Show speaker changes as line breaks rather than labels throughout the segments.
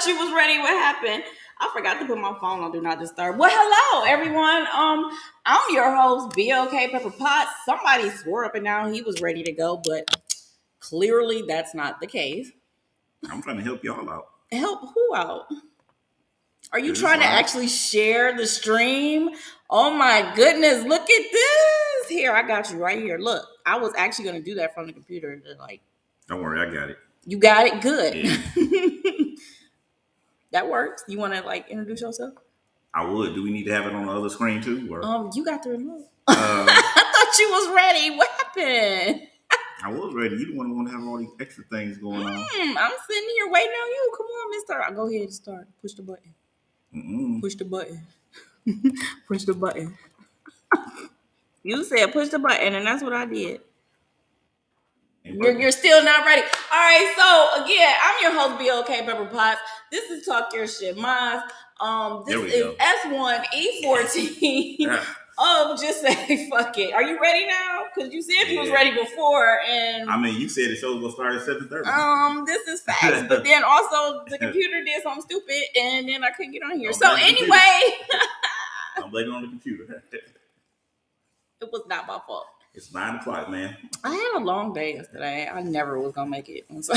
thought you was ready. What happened? I forgot to put my phone on Do Not Disturb. Well, hello, everyone. I'm your host, BOK Pepper Potts. Somebody swore up and down he was ready to go, but clearly that's not the case.
I'm trying to help y'all out.
Help who out? Are you trying to actually share the stream? Oh my goodness, look at this. Here, I got you right here. Look, I was actually going to do that from the computer.
Don't worry, I got it.
You got it? Good.
Yeah.
That works. You want to introduce yourself?
I would. Do we need to have it on the other screen too? Or?
You got the remote. I thought you was ready. What happened?
I was ready. You don't want to have all these extra things going on.
I'm sitting here waiting on you. Come on, mister. I'll go ahead and start. Push the button. Push the button. Push the button. You said push the button, and that's what I did. You're still not ready. All right, so again, I'm your host, BOK Pepper Potts. This is Talk Your Shit Minds. This is S1E14 of Just Say Fuck It. Are you ready now? Because you said you was ready before, and
I mean, you said the show was gonna start at 7:30.
This is facts, but then also the computer did something stupid, and then I couldn't get on here. So anyway,
I'm blaming on the computer.
It was not my fault.
It's 9 o'clock, man.
I had a long day yesterday. I never was gonna make it. So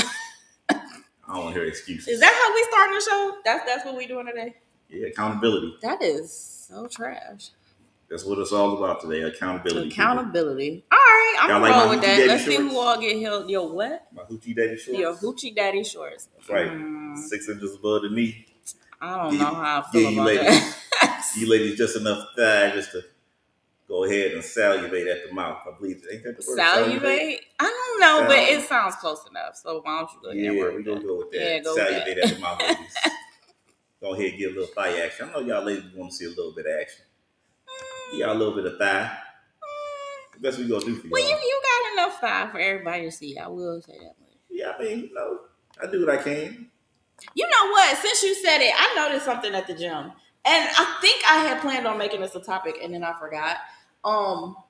I don't want to hear excuses.
Is that how we starting the show? That's what we doing today?
Yeah, accountability.
That is so trash.
That's what it's all about today. Accountability.
Accountability. All right, I'm gonna roll with that. Let's see who all get held. Yo, what?
My hoochie daddy shorts.
Your hoochie daddy shorts.
That's right. 6 inches above the knee.
I don't know how I feel about that.
You ladies just enough thigh just to go ahead and salivate at the mouth. I believe ain't that the word?
Salivate? I don't know, but it sounds close enough. So why don't you go ahead and work
we're gonna go with that.
Yeah, go
salivate
with that.
at the mouth, ladies. Go ahead and get a little thigh action. I know y'all ladies want to see a little bit of action. Give y'all a little bit of thigh. The best we gonna do for y'all.
Well, you got enough thigh for everybody to see. I will say that much.
Yeah, I mean, I do what I can.
You know what? Since you said it, I noticed something at the gym. And I think I had planned on making this a topic, and then I forgot. Well,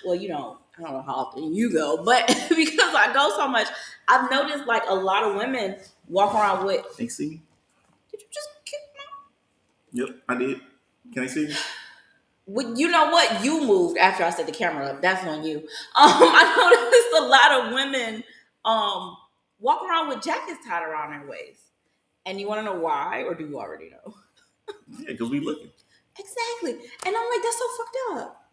I don't know how often you go, but because I go so much, I've noticed a lot of women walk around with.
Can you see me?
Did you just kick me?
Yep, I did. Can I see me?
Well, you know what? You moved after I set the camera up. That's on you. I noticed a lot of women walk around with jackets tied around their waist. And you want to know why, or do you already know?
Yeah, because we looking.
Exactly. And I'm like, that's so fucked up.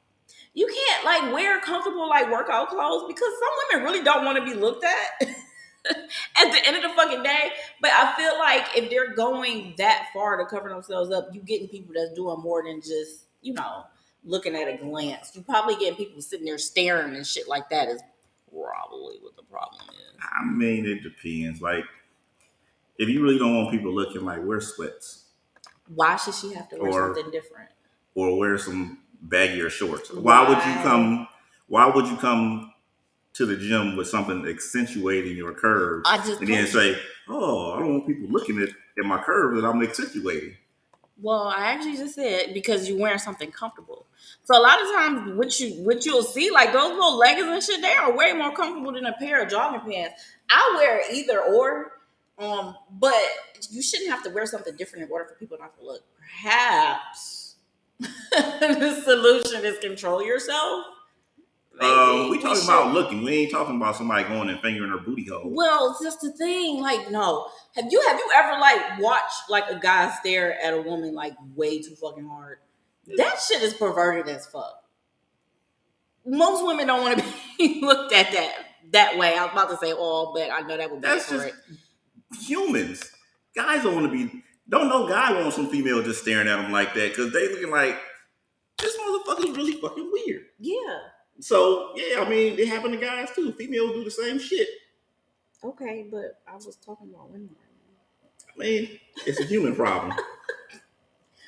You can't wear comfortable workout clothes because some women really don't want to be looked at at the end of the fucking day. But I feel like if they're going that far to cover themselves up, you getting people that's doing more than just, looking at a glance. You probably getting people sitting there staring and shit like that is probably what the problem is.
I mean, it depends. If you really don't want people looking, wear sweats.
Why should she have to wear something different?
Or wear some baggier shorts. Why would you come to the gym with something accentuating your curves and then say, "Oh, I don't want people looking at my curves that I'm accentuating"?
Well, I actually just said because you're wearing something comfortable. So a lot of times, what you'll see, those little leggings and shit, they are way more comfortable than a pair of jogging pants. I wear either or. But you shouldn't have to wear something different in order for people not to look. Perhaps the solution is control yourself. Maybe.
We talking about looking. We ain't talking about somebody going and fingering her booty hole.
Well, it's just the thing. No. Have you ever watched a guy stare at a woman way too fucking hard? That shit is perverted as fuck. Most women don't want to be looked at that way. I was about to say all, but I know that would be correct.
Humans, guys don't know guy wants some female just staring at them like that because they looking like this motherfucker's really fucking weird.
Yeah.
So yeah, I mean it happened to guys too. Females do the same shit.
Okay, but I was talking about women.
I mean, it's a human problem.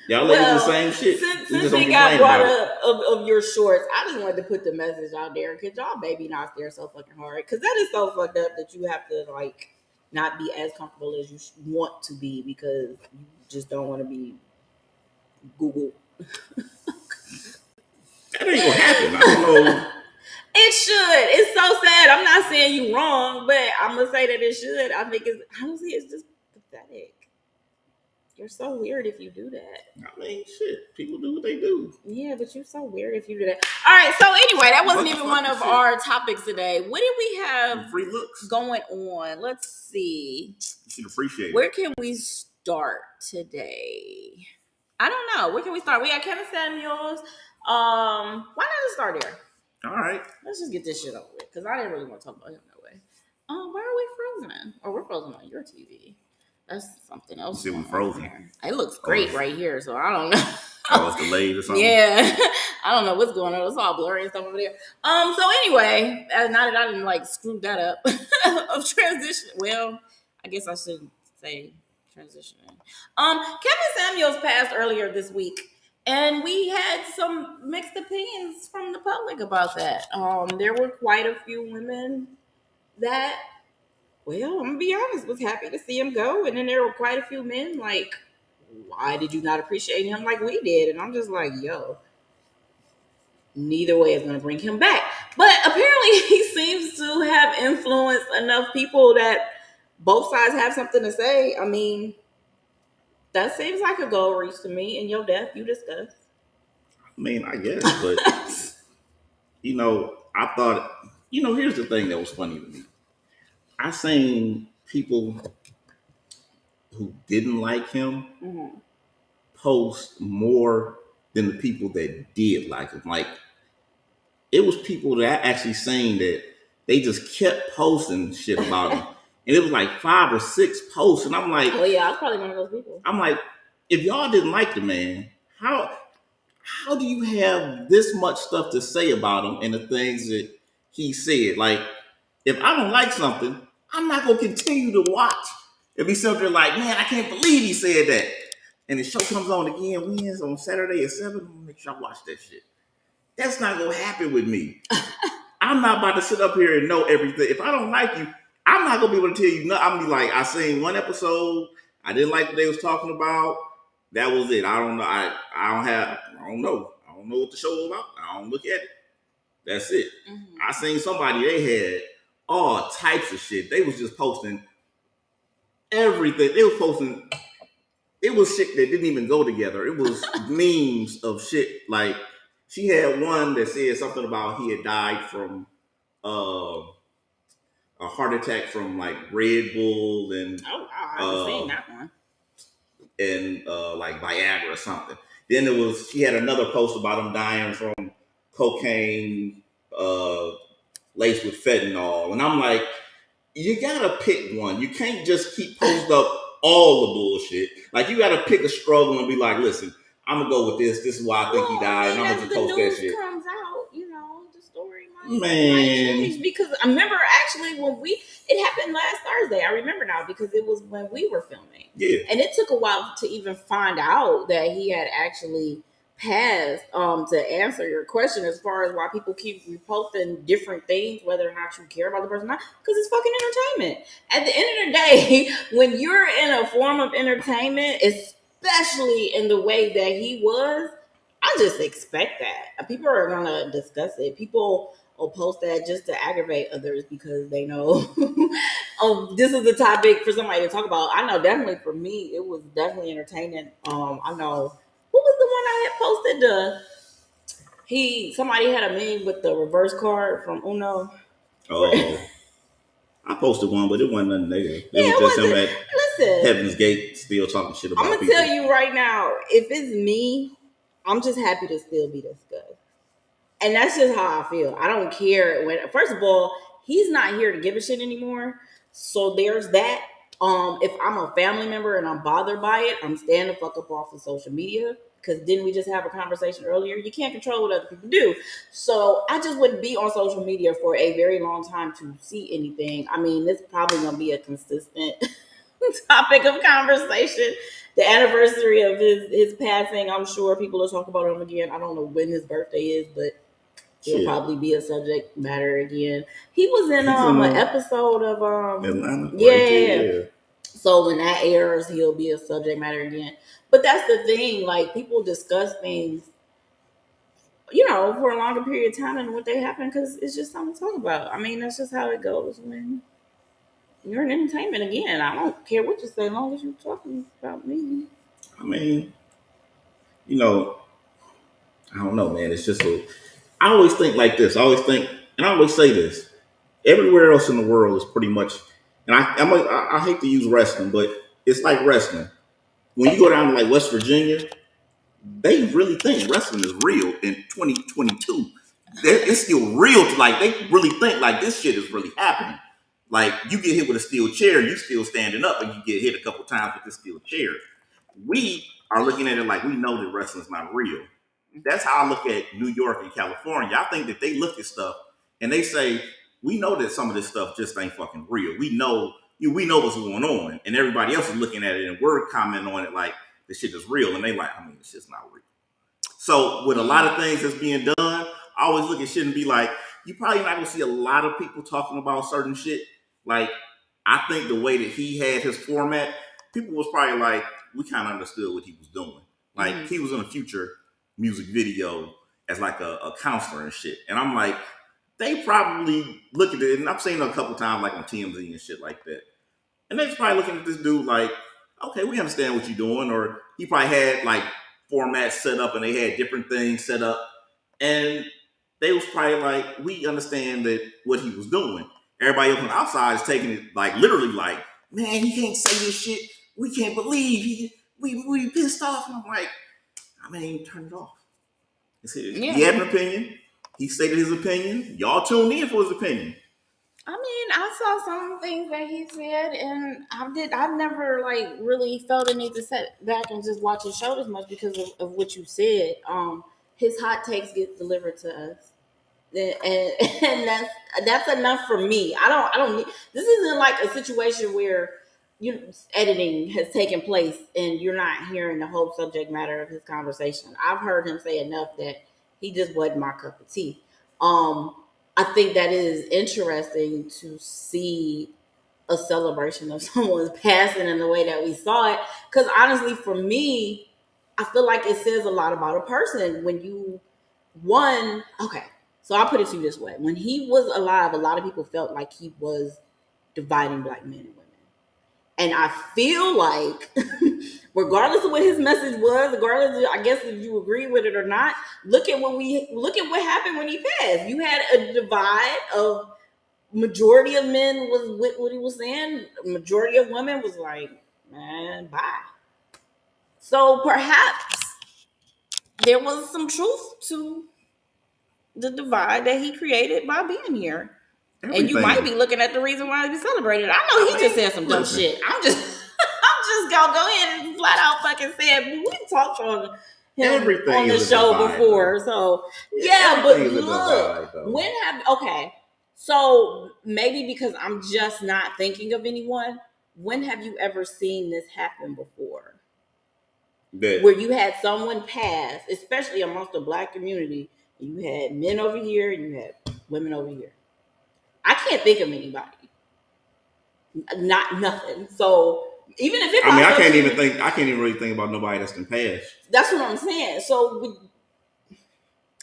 Y'all ladies the same shit.
Since we got brought up of your shorts, I just wanted to put the message out there because y'all baby not stare so fucking hard because that is so fucked up that you have to not be as comfortable as you want to be because you just don't want to be Google.
That ain't gonna happen. I don't know.
It should. It's so sad. I'm not saying you wrong, but I'm gonna say that it should. I think it's just pathetic. You're so weird if you do that.
I mean, shit. People do what they do.
Yeah, but you're so weird if you do that. All right. So anyway, that wasn't even one of our topics today. What did we have
free looks
going on? Let's see.
You should appreciate it.
Where can we start today? I don't know. Where can we start? We got Kevin Samuels. Why not just start there?
All right.
Let's just get this shit over with because I didn't really want to talk about him that way. Why are we frozen? Oh, we're frozen on your TV. That's something else.
See, we frozen.
It looks great right here, so I don't know.
Oh, it's delayed or something?
Yeah. I don't know what's going on. It's all blurry and stuff over there. So anyway, now that I didn't like screw that up of transition. Well, I guess I should say transitioning. Kevin Samuels passed earlier this week, and we had some mixed opinions from the public about that. There were quite a few women that, well, I'm gonna be honest, was happy to see him go, and then there were quite a few men like, why did you not appreciate him like we did? And I'm just like, yo, neither way is going to bring him back. But apparently he seems to have influenced enough people that both sides have something to say. I mean, that seems like a goal reached to me. In your death, you discussed.
I mean, I guess, but, I thought, here's the thing that was funny to me. I seen people who didn't like him post more than the people that did like him. Like, it was people that actually saying that they just kept posting shit about him. And it was like 5 or 6 posts. And I'm like,
oh yeah, I was probably one of those people.
I'm like, if y'all didn't like the man, how do you have this much stuff to say about him and the things that he said? Like, if I don't like something, I'm not gonna continue to watch. If he's something like, man, I can't believe he said that. And the show comes on again, wins on Saturday at 7, I'm gonna make sure I watch that shit. That's not gonna happen with me. I'm not about to sit up here and know everything. If I don't like you, I'm not gonna be able to tell you nothing. I'm gonna be like, I seen one episode, I didn't like what they was talking about. That was it. I don't know. I don't know. I don't know what the show was about. I don't look at it. That's it. Mm-hmm. I seen somebody, they had all types of shit. They was just posting everything. They was posting, it was shit that didn't even go together. It was memes of shit. Like, she had one that said something about he had died from a heart attack from like Red Bull and
I haven't seen that one.
And like Viagra or something. Then she had another post about him dying from cocaine laced with fentanyl. And I'm like, you gotta pick one. You can't just keep posting up all the bullshit. Like, you gotta pick a struggle and be like, listen, I'm gonna go with this. This is why I think he died, and I'm gonna just post that shit.
Comes out, the story might change. Because I remember actually when it happened last Thursday. I remember now because it was when we were filming.
Yeah,
and it took a while to even find out that he had actually passed. To answer your question, as far as why people keep reposting different things, whether or not you care about the person or not, because it's fucking entertainment. At the end of the day, when you're in a form of entertainment, especially in the way that he was, I just expect that. People are going to discuss it. People will post that just to aggravate others because they know, oh, this is the topic for somebody to talk about. I know definitely for me, it was definitely entertaining. I know, what was the one I had posted? Somebody had a meme with the reverse card from Uno.
Oh. I posted one, but it wasn't nothing negative. It was just him at Heaven's Gate still talking shit about people.
I'm going to tell you right now, if it's me, I'm just happy to still be discussed. And that's just how I feel. I don't care. First of all, he's not here to give a shit anymore. So there's that. If I'm a family member and I'm bothered by it, I'm staying the fuck up off of social media. Because didn't we just have a conversation earlier? You can't control what other people do. So I just wouldn't be on social media for a very long time to see anything. I mean, this is probably going to be a consistent topic of conversation. The anniversary of his passing, I'm sure people will talk about him again. I don't know when his birthday is, but it'll probably be a subject matter again. He was in an episode of
Atlanta.
Yeah. So when that airs, he'll be a subject matter again. But that's the thing, like, people discuss things, for a longer period of time than what they happen because it's just something to talk about. I mean, that's just how it goes when you're in entertainment. Again, I don't care what you say as long as you're talking about me.
I mean, you know, I don't know, man. It's just I always think like this. I always think, and I always say this. Everywhere else in the world is pretty much, and I hate to use wrestling, but it's like wrestling. When you go down to like West Virginia, they really think wrestling is real in 2022. It's still real. Like they really think like this shit is really happening. Like you get hit with a steel chair, you still standing up, and you get hit a couple times with this steel chair. We are looking at it like we know that wrestling's not real. That's how I look at New York and California. I think that they look at stuff and they say, we know that some of this stuff just ain't fucking real. We know what's going on, and everybody else is looking at it and we're commenting on it like this shit is real, and they like, I mean, this shit's not real. So with a lot of things that's being done, I always look at shit and be like, you probably not gonna see a lot of people talking about certain shit. Like, I think the way that he had his format, people was probably like, we kind of understood what he was doing. Like, he was in a Future music video as like a counselor and shit. And I'm like, they probably look at it, and I've seen it a couple times like on TMZ and shit like that. And they're probably looking at this dude like, okay, we understand what you're doing. Or he probably had like formats set up and they had different things set up. And they was probably like, we understand that what he was doing. Everybody else on the outside is taking it like literally like, man, he can't say this shit. We can't believe we pissed off. And I'm like, I mean, turn it off. He had an opinion. He stated his opinion. Y'all tuned in for his opinion.
I mean, I saw some things that he said, and I've never like really felt the need to sit back and just watch his show as much because of what you said. His hot takes get delivered to us, and that's enough for me. I don't need. This isn't like a situation where editing has taken place and you're not hearing the whole subject matter of his conversation. I've heard him say enough that he just wasn't my cup of tea. I think that it is interesting to see a celebration of someone's passing in the way that we saw it. Because honestly, for me, I feel like it says a lot about a person when okay. So I'll put it to you this way. When he was alive, a lot of people felt like he was dividing black men and women. And I feel like, regardless of what his message was, regardless of, I guess if you agree with it or not, look at what happened when he passed. You had a divide of majority of men was with what he was saying. Majority of women was like, man, bye. So perhaps there was some truth to the divide that he created by being here. Everything. And you might be looking at the reason why he celebrated. I know he just said some dumb shit. I'm just gonna go ahead and flat out fucking say it. We talked on him on the show before. So yeah, but look, so maybe because I'm just not thinking of anyone, when have you ever seen this happen before? Where you had someone pass, especially amongst the black community, you had men over here and you had women over here. I can't think of anybody. Nothing. So even if it,
I can't even really think about nobody that's been passed.
That's what I'm saying. So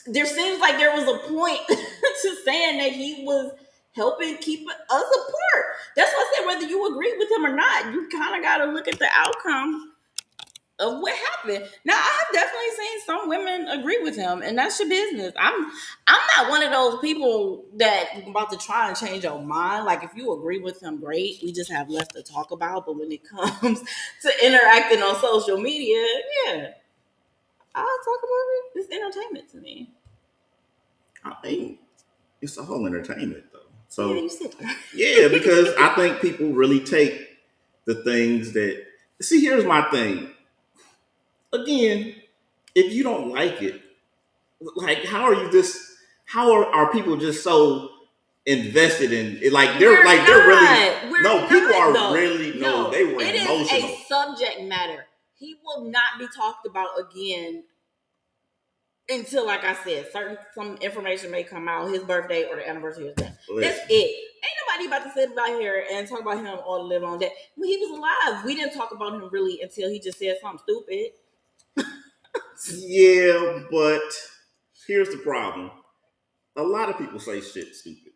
there seems like there was a point to saying that he was helping keep us apart. That's why I said whether you agree with him or not, you kind of got to look at the outcome of what happened. Now, I've definitely seen some women agree with him, and that's your business. I'm not one of those people that about to try and change your mind. Like, if you agree with him, great. We just have less to talk about. But when it comes to interacting on social media, yeah, I'll talk about it. It's entertainment to me.
I mean, it's a whole entertainment, though. So
yeah, you said that.
Yeah, because I think people really take the things that. See, here's my thing. Again, if you don't like it, like how are people just so invested in it? Like they're they were emotional.
It is a subject matter. He will not be talked about again until, like I said, some information may come out, his birthday or the anniversary of his death. That's it. Ain't nobody about to sit right here and talk about him all the live on that. When he was alive, we didn't talk about him really until he just said something stupid.
Yeah, but here's the problem. A lot of people say shit stupid.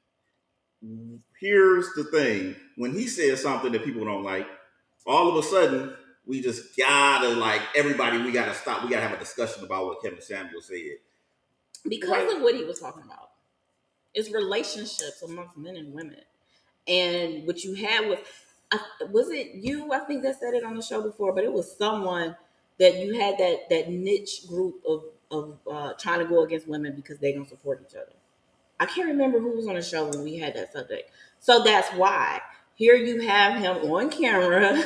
Here's the thing. When he says something that people don't like, all of a sudden, we just gotta like everybody. We gotta stop. We gotta have a discussion about what Kevin Samuel said
because of what he was talking about. It's relationships amongst men and women, and what you had with was it you? I think that said it on the show before, but it was someone that you had that niche group of trying to go against women because they don't support each other. I can't remember who was on the show when we had that subject. So that's why here you have him on camera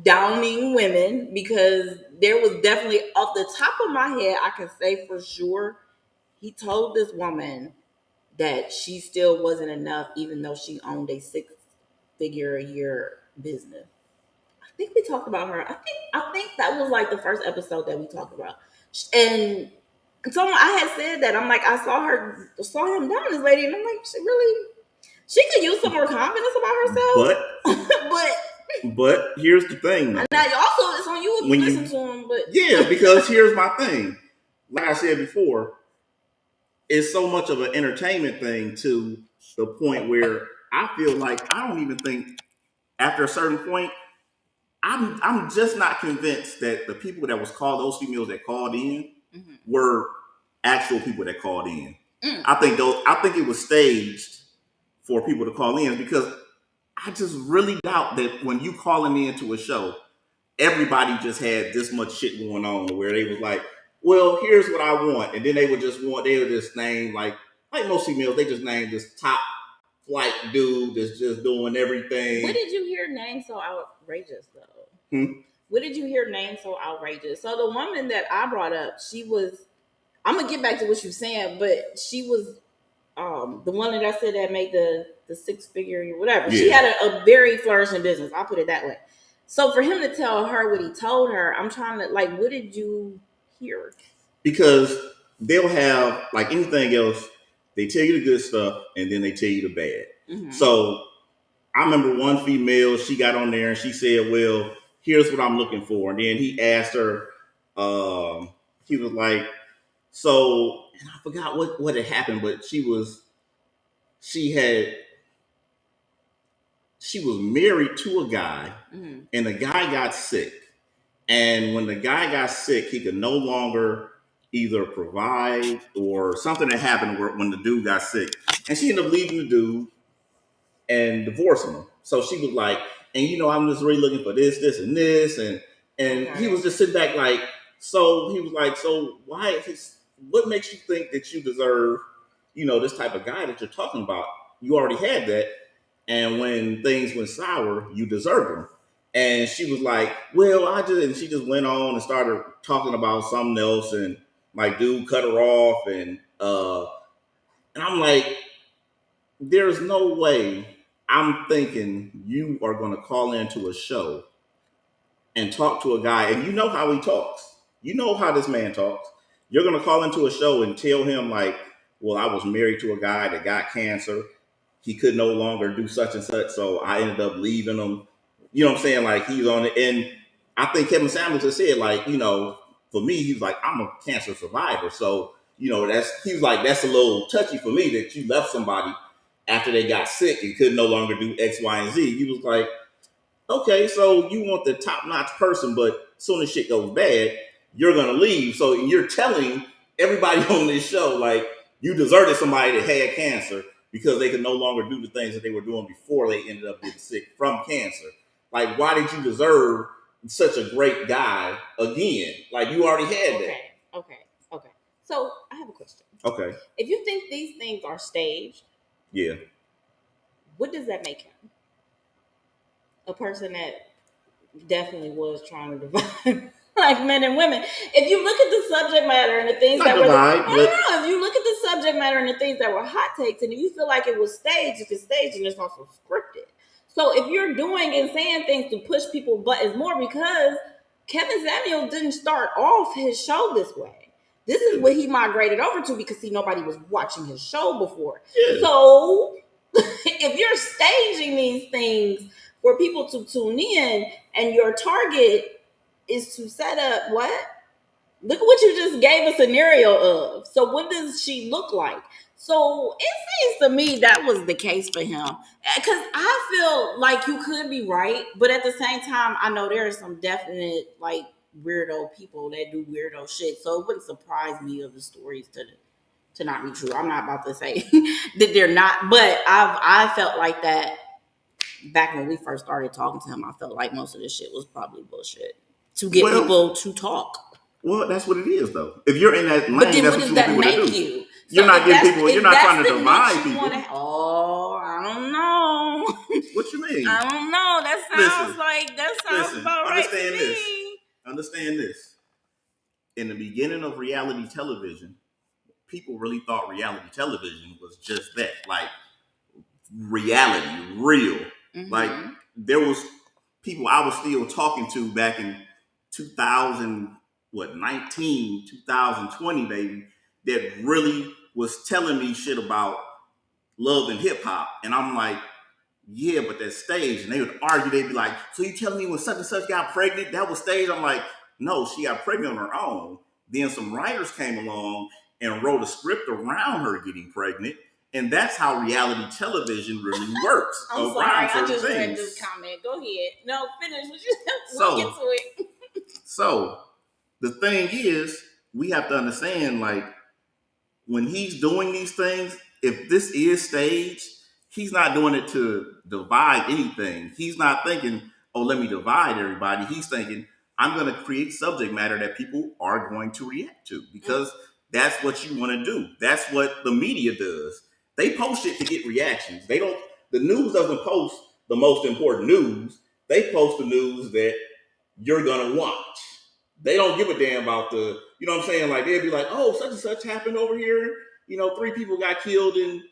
downing women because there was definitely off the top of my head, I can say for sure, he told this woman that she still wasn't enough, even though she owned a six-figure a year business. I think we talked about her. I think that was like the first episode that we talked about, and so I had said that I'm like I saw him down this lady, and I'm like she could use some more confidence about herself.
But here's the thing, though.
Now also it's on you if you listen to him, but
yeah, because here's my thing. Like I said before, it's so much of an entertainment thing to the point where I feel like I don't even think after a certain point, I'm just not convinced that the people that was called, those females that called in, were actual people that called in. I think it was staged for people to call in because I just really doubt that when you calling into a show, everybody just had this much shit going on where they was like, well, here's what I want. And then they would just name like most females, they just named this top flight dude that's just doing everything.
What did you hear named so outrageous though? What did you hear named so outrageous? So the woman that I brought up, she was, I'm gonna get back to what you're saying, but she was the one that I said that made the six-figure or whatever. Yeah. She had a very flourishing business. I'll put it that way. So for him to tell her what he told her, I'm trying to like, what did you hear?
Because they'll have like anything else, they tell you the good stuff and then they tell you the bad. So I remember one female, she got on there and she said, well, here's what I'm looking for. And then he asked her, he was like, so, and I forgot what had happened, but she was married to a guy and the guy got sick. And when the guy got sick, he could no longer either provide or something that happened when the dude got sick. And she ended up leaving the dude and divorcing him. So she was like, and I'm just really looking for this, this, and this. And he was just sitting back like, so he was like, so what makes you think that you deserve, this type of guy that you're talking about? You already had that. And when things went sour, you deserve them. And she was like, well, and she just went on and started talking about something else. And my dude cut her off. And I'm like, there's no way I'm thinking you are going to call into a show and talk to a guy. And you know how he talks. You know how this man talks. You're going to call into a show and tell him like, well, I was married to a guy that got cancer. He could no longer do such and such. So I ended up leaving him. You know what I'm saying? Like he's on it. And I think Kevin Samuels has said like, for me, he's like, I'm a cancer survivor. So, he's like, that's a little touchy for me that you left somebody after they got sick and could no longer do X, Y, and Z. He was like, okay, so you want the top-notch person, but as soon as shit goes bad, you're going to leave. So you're telling everybody on this show, like, you deserted somebody that had cancer because they could no longer do the things that they were doing before they ended up getting sick from cancer. Like, why did you deserve such a great guy again? Like, you already had that.
Okay. So I have a question.
Okay.
If you think these things are staged,
yeah,
what does that make him? A person that definitely was trying to divide like men and women. If you look at the subject matter and the things that were if you look at the subject matter and the things that were hot takes, and you feel like it was staged, if it's staged, and it's also scripted. So if you're doing and saying things to push people buttons more, because Kevin Samuels didn't start off his show this way. This is what he migrated over to because nobody was watching his show before. Yeah. So if you're staging these things for people to tune in and your target is to set up what? Look at what you just gave a scenario of. So what does she look like? So it seems to me that was the case for him. Because I feel like you could be right, but at the same time, I know there are some definite like weirdo people that do weirdo shit. So it wouldn't surprise me of the stories to not be true. I'm not about to say that they're not, but I felt like that back when we first started talking to him. I felt like most of this shit was probably bullshit to get people to talk.
Well, that's what it is, though. If you're in that lane,
But then
that's
what
what
does
you want
that
people to
make
do.
you?
You're
So
not getting people. You're
if
not
that's
trying to
the niche
divide
you
people.
oh, I don't know.
What you mean?
I don't know. That sounds about right to me.
Understand this. In the beginning of reality television, people really thought reality television was just that, like reality, real. Mm-hmm. Like there was people I was still talking to back in 2020, baby, that really was telling me shit about love and hip hop, and I'm like, yeah, but that's stage. And they would argue. They'd be like, so you telling me when such and such got pregnant, that was stage? I'm like, no, she got pregnant on her own. Then some writers came along and wrote a script around her getting pregnant. And that's how reality television really works.
I'm sorry, I just read this comment. Go ahead. No, finish. We'll get to it.
So the thing is, we have to understand, like, when he's doing these things, if this is staged, he's not doing it to divide anything. He's not thinking, oh, let me divide everybody. He's thinking, I'm going to create subject matter that people are going to react to because that's what you want to do. That's what the media does. They post it to get reactions. The news doesn't post the most important news. They post the news that you're going to watch. They don't give a damn about you know what I'm saying? Like, they'd be like, oh, such and such happened over here. 3 people got killed in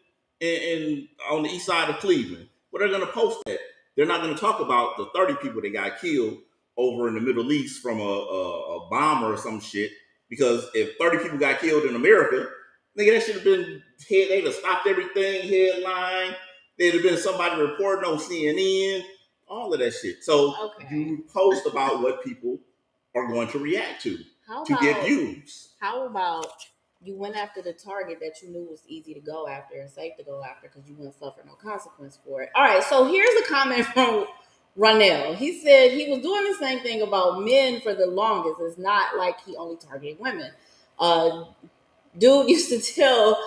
on the east side of Cleveland. But they're going to post that. They're not going to talk about the 30 people that got killed over in the Middle East from a bomb or some shit. Because if 30 people got killed in America, nigga, that should have been, they'd have stopped everything, headline. There'd have been somebody reporting on CNN, all of that shit. So you post about what people are going to react to get views.
How about you went after the target that you knew was easy to go after and safe to go after because you wouldn't suffer no consequence for it? All right, so here's a comment from Ronell. He said he was doing the same thing about men for the longest. It's not like he only targeted women. Dude used to tell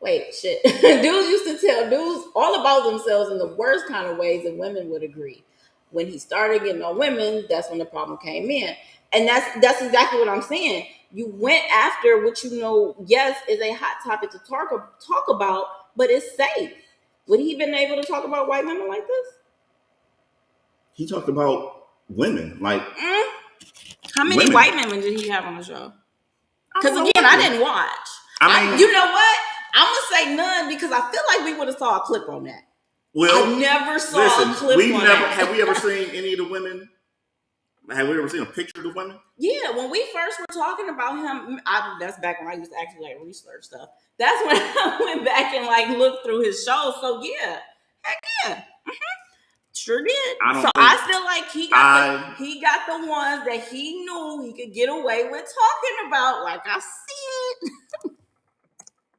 dudes used to tell dudes all about themselves in the worst kind of ways, and women would agree. When he started getting on women, that's when the problem came in. And that's exactly what I'm saying. You went after what you know, yes, is a hot topic to talk about, but it's safe. Would he been able to talk about white women like this?
He talked about women. Like,
how many white women did he have on the show? Because again, I didn't watch. You know what? I'm gonna say none because I feel like we would have saw a clip on that. Well, I never saw a clip on that.
Have we ever seen any of the women? Have we ever seen a picture of the women?
Yeah, when we first were talking about him, that's back when I used to actually like research stuff. That's when I went back and like looked through his shows. So yeah, heck yeah, sure did. I feel like he got the ones that he knew he could get away with talking about. Like I see it.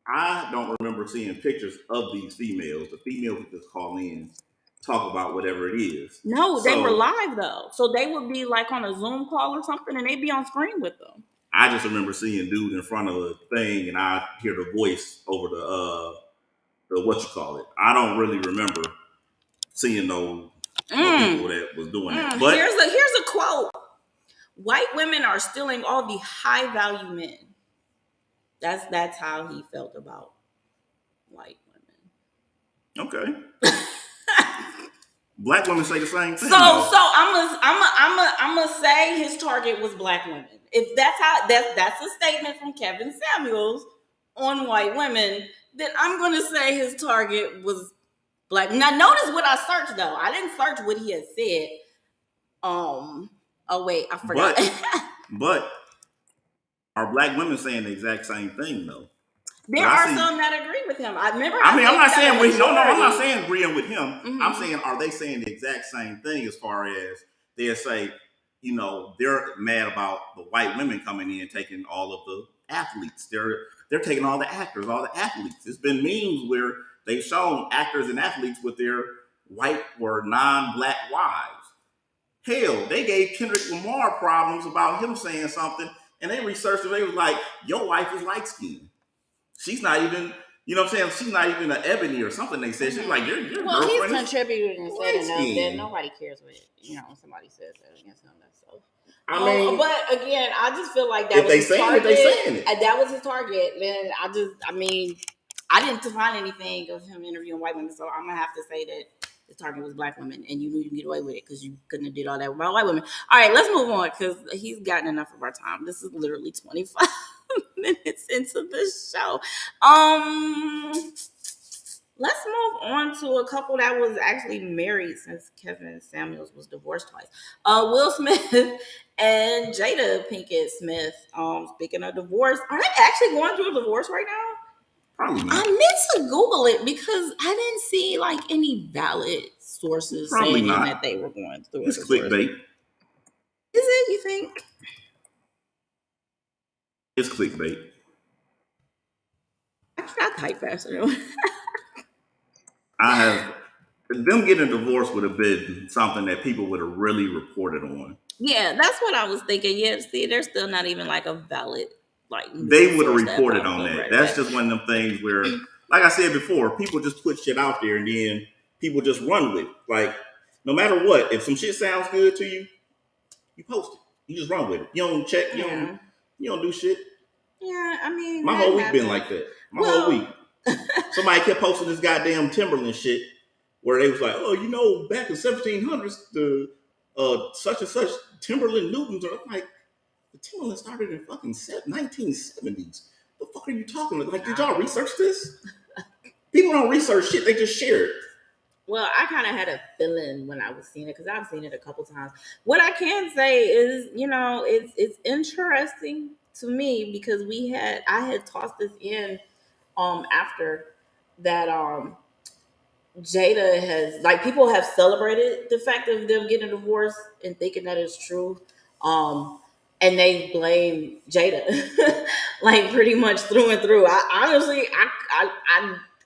I don't remember seeing pictures of these females. The females would just call in, talk about whatever it is.
No, they were live though. So they would be like on a Zoom call or something and they'd be on screen with them.
I just remember seeing dude in front of a thing and I hear the voice over the what you call it. I don't really remember seeing no people that was doing that. But
here's a quote. White women are stealing all the high value men. That's how he felt about white women.
Okay. Black women say the same thing.
So I'm gonna say his target was black women. If that's a statement from Kevin Samuels on white women, then I'm gonna say his target was black. Now notice what I searched though. I didn't search what he had said. Oh wait, I forgot.
But are black women saying the exact same thing though?
There are some that agree with him. I'm
not saying I'm not saying agreeing with him. Mm-hmm. I'm saying, are they saying the exact same thing as far as they'll say, they're mad about the white women coming in taking all of the athletes. They're taking all the actors, all the athletes. It's been memes where they've shown actors and athletes with their white or non-black wives. Hell, they gave Kendrick Lamar problems about him saying something, and they researched it. They was like, "Your wife is light skinned. She's not even, you know what I'm saying? She's not even an ebony or something." They said she's like, "Your
well, he's
girlfriend
contributed and said enough that nobody cares what somebody says that against him. So, I mean, but again, I just feel like that was his target. That was his target. Then I didn't find anything of him interviewing white women, so I'm gonna have to say that his target was black women, and you knew you could get away with it because you couldn't have did all that with white women. All right, let's move on because he's gotten enough of our time. This is literally 25 minutes into the show. Let's move on to a couple that was actually married since Kevin Samuels was divorced twice. Will Smith and Jada Pinkett Smith. Speaking of divorce, are they actually going through a divorce right now?
Probably not.
I meant to Google it because I didn't see like any valid sources saying that they were going through
a divorce. It's clickbait.
Is it, you think?
It's clickbait.
I cannot type faster.
Them getting a divorce would have been something that people would have really reported on.
Yeah, that's what I was thinking. Yeah, see, there's still not even like a valid
they would have reported on that. That's just one of them things where, like I said before, people just put shit out there and then people just run with it. Like, no matter what, if some shit sounds good to you, you post it. You just run with it. You don't check. You don't do shit.
Yeah, I mean,
my whole week been like that. Whole week. Somebody kept posting this goddamn Timberland shit where they was like, "Oh, back in 1700s, the such and such Timberland Newtons." Are like, the Timberland started in fucking 1970s. The fuck are you talking about? Like, did y'all research this? People don't research shit; they just share it.
Well, I kind of had a feeling when I was seeing it because I've seen it a couple times. What I can say is, it's interesting to me because I had tossed this in after that Jada has, like, people have celebrated the fact of them getting a divorce and thinking that it's true. And they blame Jada like pretty much through and through. I honestly,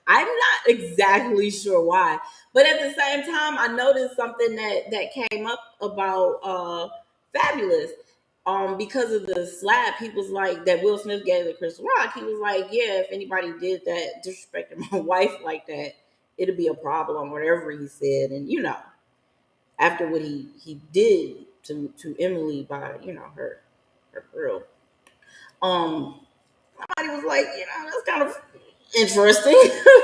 I'm not exactly sure why, but at the same time, I noticed something that came up about Fabulous. Because of the slap, he was like that Will Smith gave to Chris Rock. He was like, yeah, if anybody did that, disrespected my wife like that, it'd be a problem, whatever he said. And after what he did to Emily by her girl, somebody was like, that's kind of interesting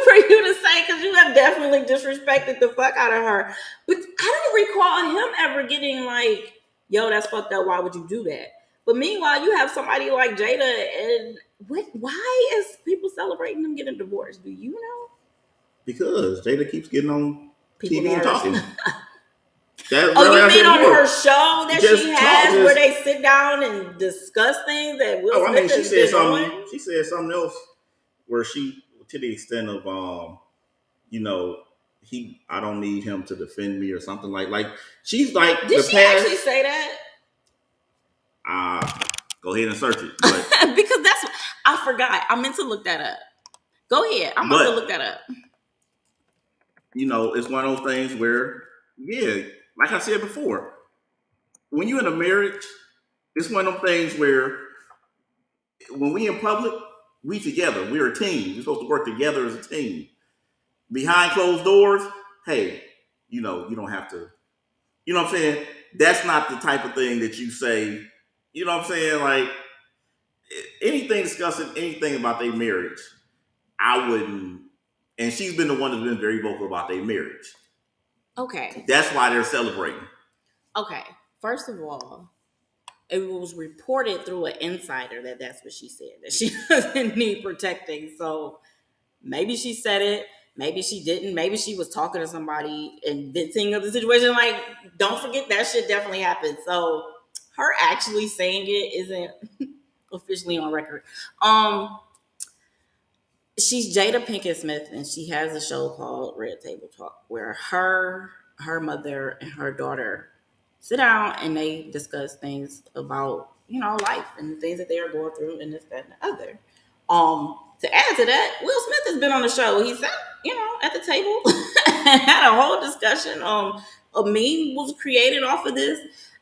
for you to say because you have definitely disrespected the fuck out of her. But I don't recall him ever getting like, yo, that's fucked up. Why would you do that? But meanwhile, you have somebody like Jada, and why is people celebrating them getting divorced? Do you know?
Because Jada keeps getting on
people
TV and talking.
You mean on her show that she has where they sit down and discuss things that Will Smith has been on?
She said something else where she, to the extent of, I don't need him to defend me or something like she's like.
Did she actually say that?
Go ahead and search it. But,
because I forgot. I meant to look that up. Go ahead. I'm about to look that up.
It's one of those things where, yeah, like I said before, when you're in a marriage, it's one of those things where when we in public, we together. We're a team. We're supposed to work together as a team. Behind closed doors, hey, you don't have to, you know what I'm saying? That's not the type of thing that you say, you know what I'm saying? Like, anything discussing anything about their marriage, I wouldn't. And she's been the one that's been very vocal about their marriage.
Okay.
That's why they're celebrating.
Okay. First of all, it was reported through an insider that's what she said, that she doesn't need protecting. So maybe she said it. Maybe she didn't. Maybe she was talking to somebody and venting of the situation. Like, don't forget that shit definitely happened. So her actually saying it isn't officially on record. She's Jada Pinkett Smith, and she has a show called Red Table Talk, where her mother and her daughter sit down and they discuss things about life and the things that they are going through and this, that, and the other. To add to that, Will Smith has been on the show. He sat, at the table and had a whole discussion. A meme was created off of this.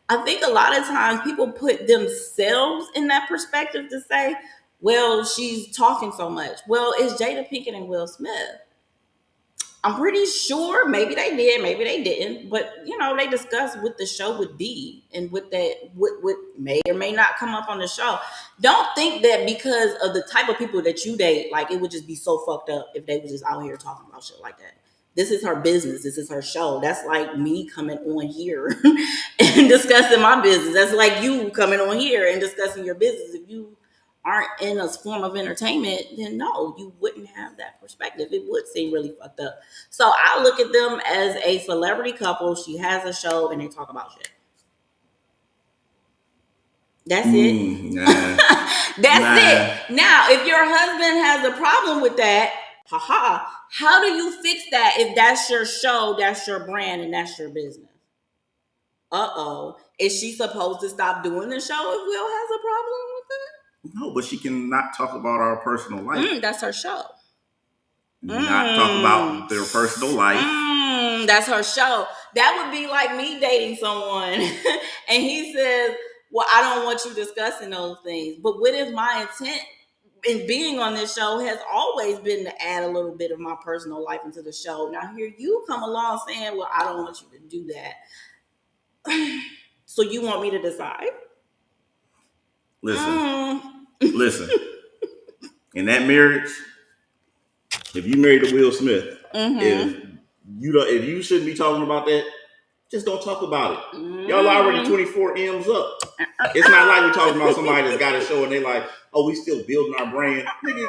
I think a lot of times people put themselves in that perspective to say, well, she's talking so much. Well, it's Jada Pinkett and Will Smith. I'm pretty sure maybe they did, maybe they didn't, but they discussed what the show would be and what may or may not come up on the show. Don't think that because of the type of people that you date, like it would just be so fucked up if they were just out here talking about shit like that. This is her business. This is her show. That's like me coming on here and discussing my business. That's like you coming on here and discussing your business. If you aren't in a form of entertainment, then no, you wouldn't have that perspective. It would seem really fucked up. So I look at them as a celebrity couple. She has a show and they talk about shit. That's it. That's it. Now, if your husband has a problem with that, how do you fix that if that's your show, that's your brand, and that's your business? Is she supposed to stop doing the show if Will has a problem with it?
No, but she cannot talk about our personal life.
That's her show.
Not talk about their personal life.
That's her show. That would be like me dating someone and he says, well, I don't want you discussing those things. But what if my intent in being on this show has always been to add a little bit of my personal life into the show? Now here you come along saying, well, I don't want you to do that. So you want me to decide?
Listen. In that marriage, if you married to Will Smith, if you shouldn't be talking about that, just don't talk about it. Y'all already 24 M's up. It's not like we're talking about somebody that's got a show and they're like, oh, we still building our brand. Nigga,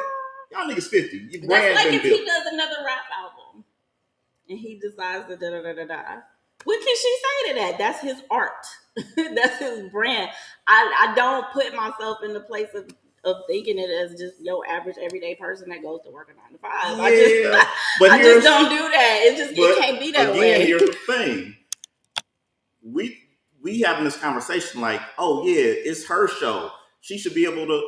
y'all niggas 50. Your brand
that's like
been
if
built.
He does another rap album and he decides to da-da-da-da-da. What can she say to that? That's his art. That's his brand. I don't put myself in the place of thinking it as just your average everyday person that goes to work a 9 to 5.
Yeah,
I just don't do that. It can't be that way.
Here's the thing. We having this conversation like, oh yeah, it's her show. She should be able to.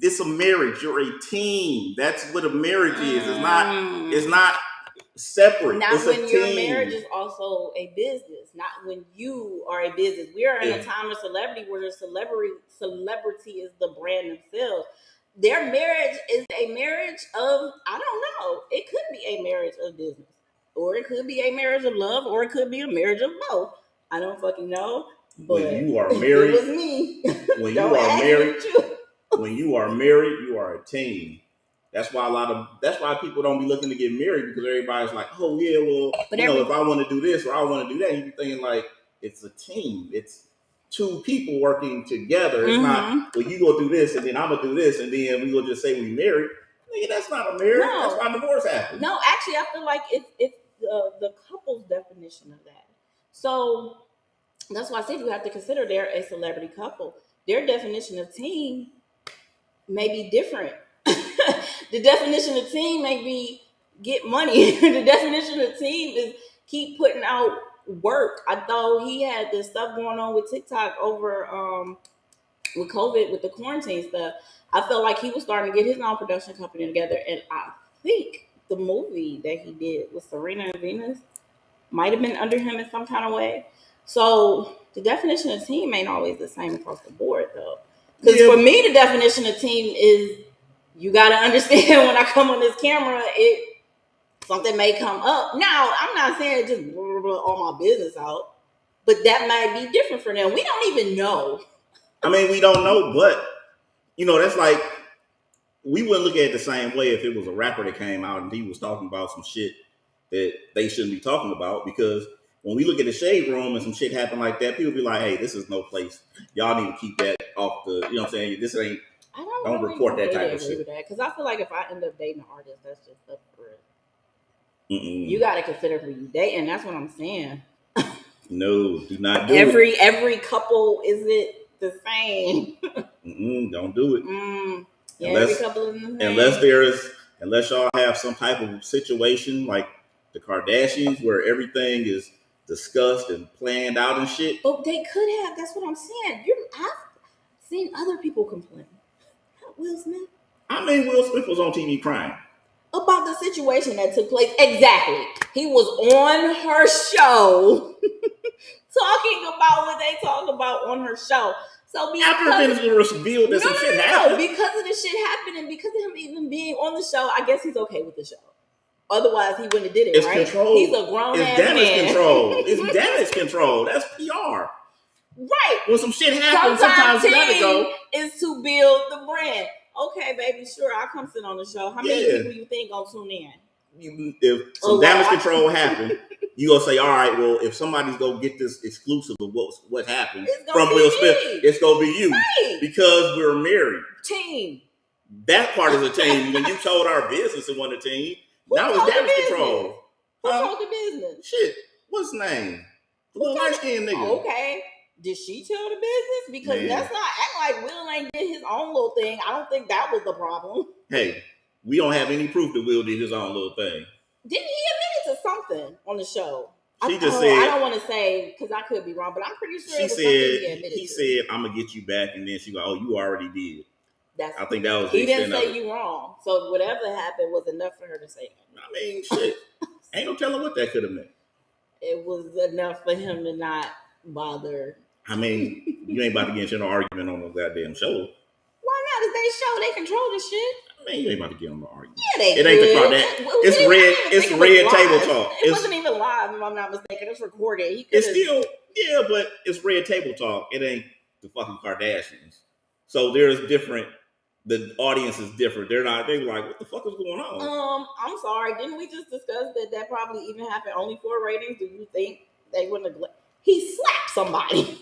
It's a marriage. You're a team. That's what a marriage is. It's not separate.
Not
it's
when
a
your
team.
marriage is also a business. Not when you are a business. We are in a time of celebrity where the celebrity is the brand themselves. Their marriage is a marriage of, I don't know. It could be a marriage of business, or it could be a marriage of love, or it could be a marriage of both. I don't fucking know. But
when you are married,
it was me.
When you are married, when you are married, you are a team. That's why people don't be looking to get married, because everybody's like, oh yeah, well, if I want to do this or I want to do that, you be thinking like it's a team. It's two people working together. It's not, well, you go do this and then I'm gonna do this and then we will just say we married. Nigga, that's not a marriage. No. That's why divorce happens.
No, actually, I feel like it's the couple's definition of that. So that's why I said you have to consider they're a celebrity couple. Their definition of team may be different. The definition of team may be get money. The definition of team is keep putting out work. I thought he had this stuff going on with TikTok over with COVID, with the quarantine stuff. I felt like he was starting to get his own production company together, and I think the movie that he did with Serena and Venus might have been under him in some kind of way. So the definition of team ain't always the same across the board, though. Because for me, the definition of team is you got to understand when I come on this camera, something may come up. Now, I'm not saying just blah, blah, blah, all my business out, but that might be different for them. We don't even know.
I mean, we don't know, but that's like, we wouldn't look at it the same way if it was a rapper that came out and he was talking about some shit that they shouldn't be talking about, because when we look at the Shade Room and some shit happen like that, people be like, hey, this is no place. Y'all need to keep that off the, you know what I'm saying? This ain't, don't really report that type of shit.
Because I feel like if I end up dating an artist, that's just up for it. You got to consider who you dating. That's what I'm saying.
No, do not do
it. Every couple isn't the same.
Don't do it.
Yeah, every couple isn't the
same. Unless y'all have some type of situation like the Kardashians where everything is discussed and planned out and shit.
But they could have. That's what I'm saying. seen other people complain. Not Will Smith.
I mean, Will Smith was on TV crying
about the situation that took place. Exactly. He was on her show talking about what they talked about on her show. So
after events were revealed that some shit happened.
Because of the shit happening and because of him even being on the show, I guess he's okay with the show. Otherwise, he wouldn't have did it,
it's
right?
Control.
He's a grown ass man.
It's damage control. That's PR.
Right.
When some shit happens, sometimes you gotta go.
Is to build the brand. Okay, baby, sure, I'll come sit on the show. How many people you think gonna tune in?
If some damage control happened, you gonna say, all right, well, if somebody's gonna get this exclusive of what happened from Will Smith, it's gonna be you. Right. Because we're married.
Team.
That part is a team. When you told our business it wasn't a team, now it's damage control.
Who told the business?
Shit. What's his name? The little light skinned nigga.
Okay. Did she tell the business? Because that's not act like Will ain't did his own little thing. I don't think that was the problem.
Hey, we don't have any proof that Will did his own little thing.
Didn't he admit it to something on the show?
She just said,
I don't want to say because I could be wrong, but I'm pretty sure
he said, I'm gonna get you back, and then she go, oh, you already did. I think that was
he didn't say you wrong. So whatever happened was enough for her to say that.
I mean, shit. Ain't no telling what that could have meant.
It was enough for him to not bother.
I mean, you ain't about to get into an argument on no goddamn show.
Why not? It's their show. They control the shit.
I mean, you ain't about to get on no argument.
Yeah, they
It ain't the Kardashians. It's red table talk.
It wasn't even live, if I'm not mistaken. It's recorded.
It's still, but it's red table talk. It ain't the fucking Kardashians. So there's different. The audience is different. They're like, what the fuck is going on?
I'm sorry. Didn't we just discuss that probably even happened only for ratings? Do you think they wouldn't have? He slapped somebody.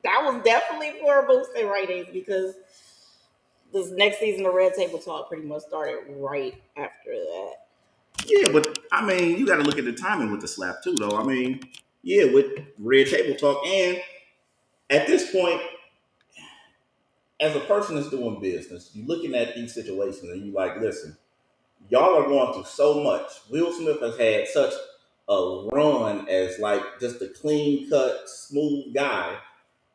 That was definitely for a boost in ratings because this next season of Red Table Talk pretty much started right after that.
Yeah, but I mean, you got to look at the timing with the slap too, though. I mean, yeah, with Red Table Talk, and at this point, as a person that's doing business, you're looking at these situations and you're like, listen, y'all are going through so much. Will Smith has had such a run as like just a clean cut, smooth guy.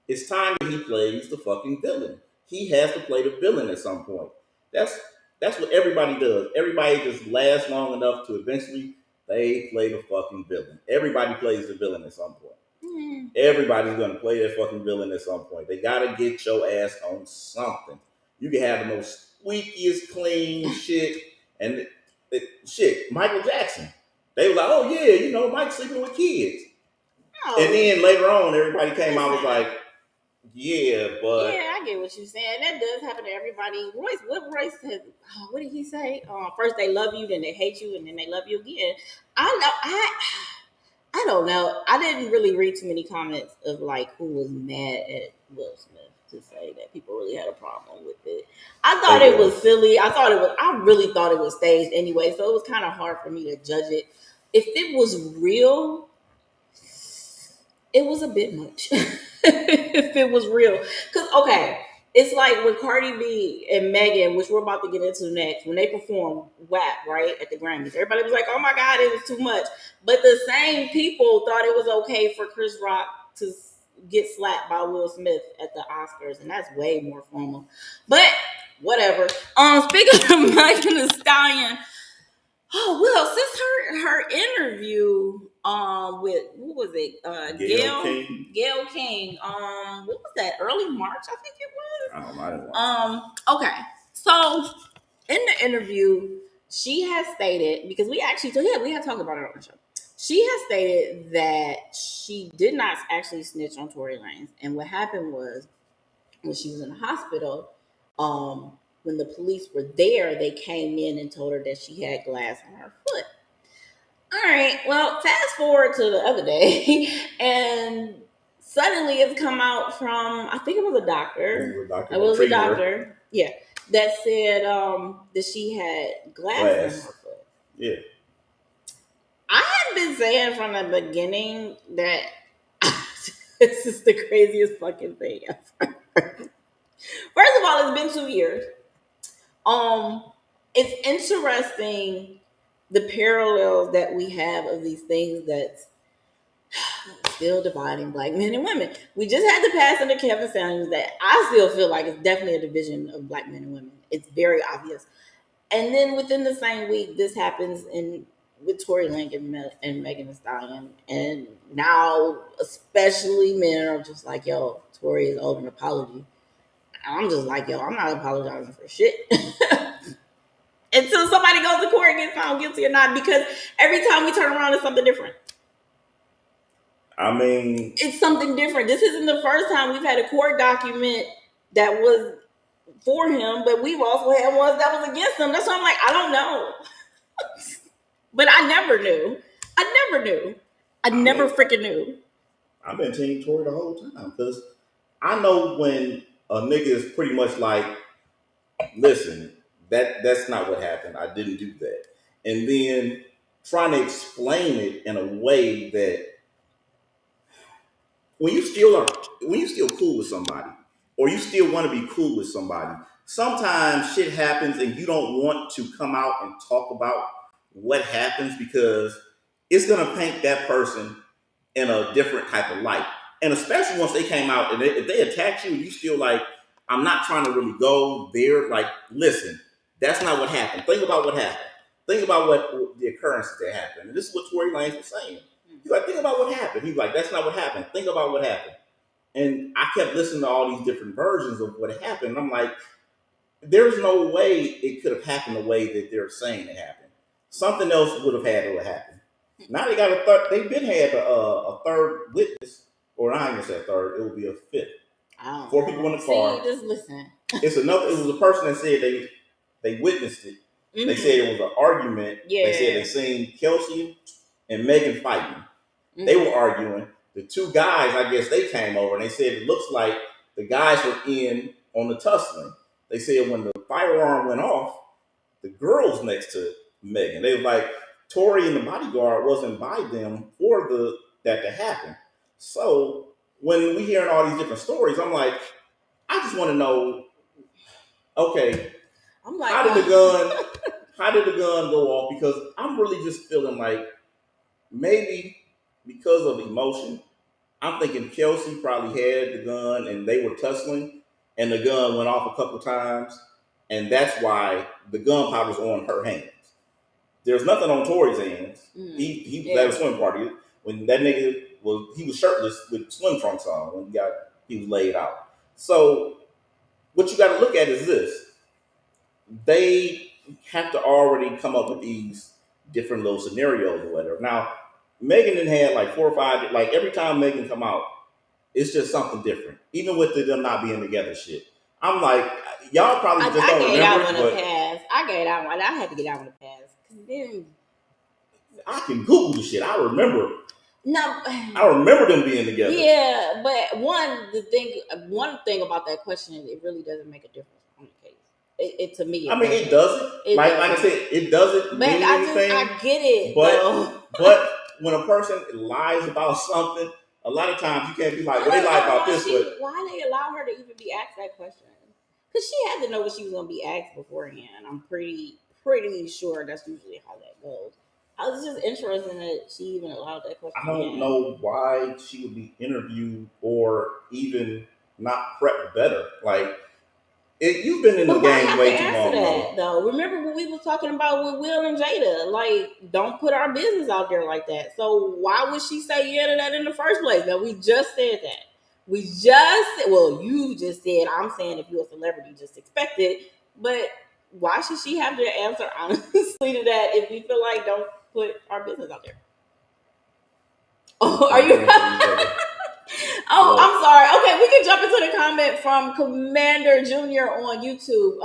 It's time that he plays the fucking villain. He has to play the villain at some point. That's what everybody does. Everybody just lasts long enough to eventually they play the fucking villain. Everybody plays the villain at some point. Mm. Everybody's gonna play their fucking villain at some point. They gotta get your ass on something. You can have the most squeakiest clean shit and shit. Michael Jackson. They were like, oh yeah, Mike's sleeping with kids. Oh. And then later on, everybody came out was like, yeah, but
I get what you're saying. That does happen to everybody. Royce said, what did he say? First they love you, then they hate you, and then they love you again. I don't know. I didn't really read too many comments of like who was mad at Will Smith to say that people really had a problem with it. I thought it was silly. I really thought it was staged anyway, so it was kind of hard for me to judge it. If it was real, it was a bit much. If it was real. Because, okay, it's like with Cardi B and Megan, which we're about to get into next, when they performed WAP, right, at the Grammys, everybody was like, oh my God, it was too much. But the same people thought it was okay for Chris Rock to get slapped by Will Smith at the Oscars, and that's way more formal. But whatever. Speaking of Megan Thee Stallion, since her interview with what was it? Gayle King. What was that? Early March, I think it was.
I don't know.
Okay. So in the interview, she has stated, because we have talked about it on the show. She has stated that she did not actually snitch on Tory Lanez, and what happened was when she was in the hospital, when the police were there, they came in and told her that she had glass on her foot. All right, well, fast forward to the other day, and suddenly it's come out from, I think it was a doctor. It was a doctor, yeah, that said that she had glass on her foot.
Yeah.
I had been saying from the beginning that this is the craziest fucking thing ever. First of all, it's been 2 years. It's interesting the parallels that we have of these things that Still dividing black men and women. We just had to pass into Kevin Samuels that I still feel like it's definitely a division of black men and women. It's very obvious. And then within the same week, this happens in with Tory Lanez and Megan Thee Stallion. And now, especially men are just like, yo, Tory is owed an apology. I'm just like, yo, I'm not apologizing for shit. Until somebody goes to court and gets found guilty or not, because every time we turn around, it's something different.
I mean,
it's something different. This isn't the first time we've had a court document that was for him, but we've also had ones that was against him. That's why I'm like, I don't know. But I never knew. I never freaking knew.
I've been Team Tory the whole time because I know when a nigga is pretty much like, listen, that's not what happened. I didn't do that. And then trying to explain it in a way that when you still cool with somebody, or you still want to be cool with somebody, sometimes shit happens and you don't want to come out and talk about what happens because it's gonna paint that person in a different type of light. And especially once they came out and if they attack you, you still like, I'm not trying to really go there. Like, listen, that's not what happened. Think about what happened. Think about what the occurrences that happened. And this is what Tory Lanez was saying. He's like, think about what happened. He's like, that's not what happened. Think about what happened. And I kept listening to all these different versions of what happened. And I'm like, there's no way it could have happened the way that they're saying it happened. Something else would have had to have happened. Now they got a third. They've been had a third witness, or not even say a third. It would be a fifth. Four people in the car.
See, just listen.
It's another. It was a person that said they witnessed it. Mm-hmm. They said it was an argument. Yeah. They said they seen Kelsey and Megan fighting. Mm-hmm. They were arguing. The two guys, I guess, they came over and they said it looks like the guys were in on the tussling. They said when the firearm went off, the girls next to Megan, they were like, Tory and the bodyguard wasn't by them for that to happen. So when we hearing all these different stories, I'm like, I just want to know, okay, I'm like, how did the gun go off? Because I'm really just feeling like maybe because of emotion, I'm thinking Kelsey probably had the gun and they were tussling and the gun went off a couple times. And that's why the gunpowder's on her hands. There's nothing on Tory's hands. Mm. He was at a swim party when that nigga was shirtless with swim trunks on when he was laid out. So what you got to look at is this: they have to already come up with these different little scenarios or whatever. Now Megan done had like 4 or 5. Like every time Megan come out, it's just something different. Even with them not being together, shit. I'm like, y'all probably just don't remember. I gave that one a pass. I had to get that one a pass. Then I can Google the shit. I remember. No, I remember them being together.
Yeah, but one thing about that question is it really doesn't make a difference on the case. It to me.
It doesn't. Like I said, it doesn't mean anything.
I get it.
But when a person lies about something, a lot of times you can't be like, well, they lie about this.
Why they allow her to even be asked that question? Because she had to know what she was going to be asked beforehand. I'm pretty sure that's usually how that goes. I was just interested that she even allowed that question.
I don't know why she would be interviewed or even not prepped better. Like, you've been in the game way too long.
Though. Remember what we were talking about with Will and Jada? Like, don't put our business out there like that. So why would she say yeah to that in the first place? Now, we just said that. You just said, I'm saying if you're a celebrity, just expect it. But why should she have to answer honestly to that if we feel like don't put our business out there? Oh, are you? Oh, I'm sorry. Okay, we can jump into the comment from Commander Junior on YouTube.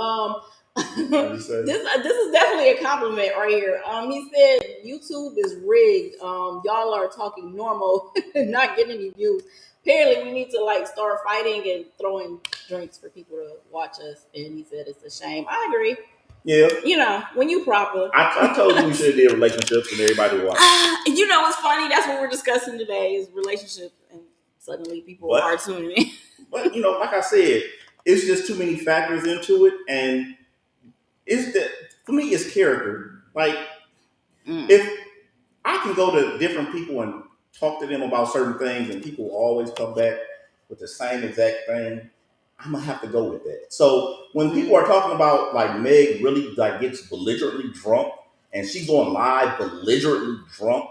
This is definitely a compliment right here. He said YouTube is rigged. Y'all are talking normal, not getting any views. Apparently, we need to start fighting and throwing drinks for people to watch us. And he said it's a shame. I agree.
Yeah.
When you proper.
I told you we should have did relationships and everybody watched.
It's funny. That's what we're discussing today is relationships, and suddenly people are tuning in.
But like I said, it's just too many factors into it, and for me, it's character. Like if I can go to different people and talk to them about certain things, and people always come back with the same exact thing, I'm gonna have to go with that. So when people are talking about like Meg really like gets belligerently drunk and she's on live belligerently drunk,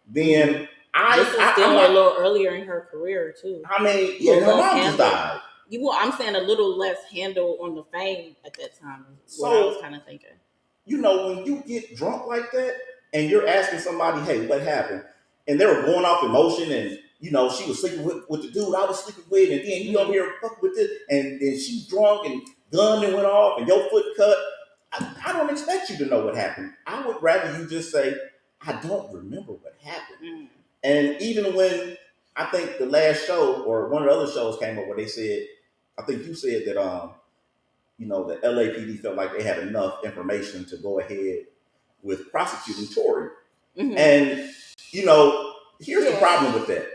then
this was still a little earlier in her career too.
I mean, yeah, her mom just died.
I'm saying a little less handle on the fame at that time. So what I was kind of thinking.
You know, when you get drunk like that and you're asking somebody, "Hey, what happened?" and they were going off emotion, and you know, she was sleeping with the dude I was sleeping with, and then he over here fucking with this, and then she's drunk and gun and went off, and your foot cut. I don't expect you to know what happened. I would rather you just say, "I don't remember what happened." And even when I think the last show or one of the other shows came up where they said, I think you said that you know, the LAPD felt like they had enough information to go ahead with prosecuting Tory. And, you know, here's the problem with that.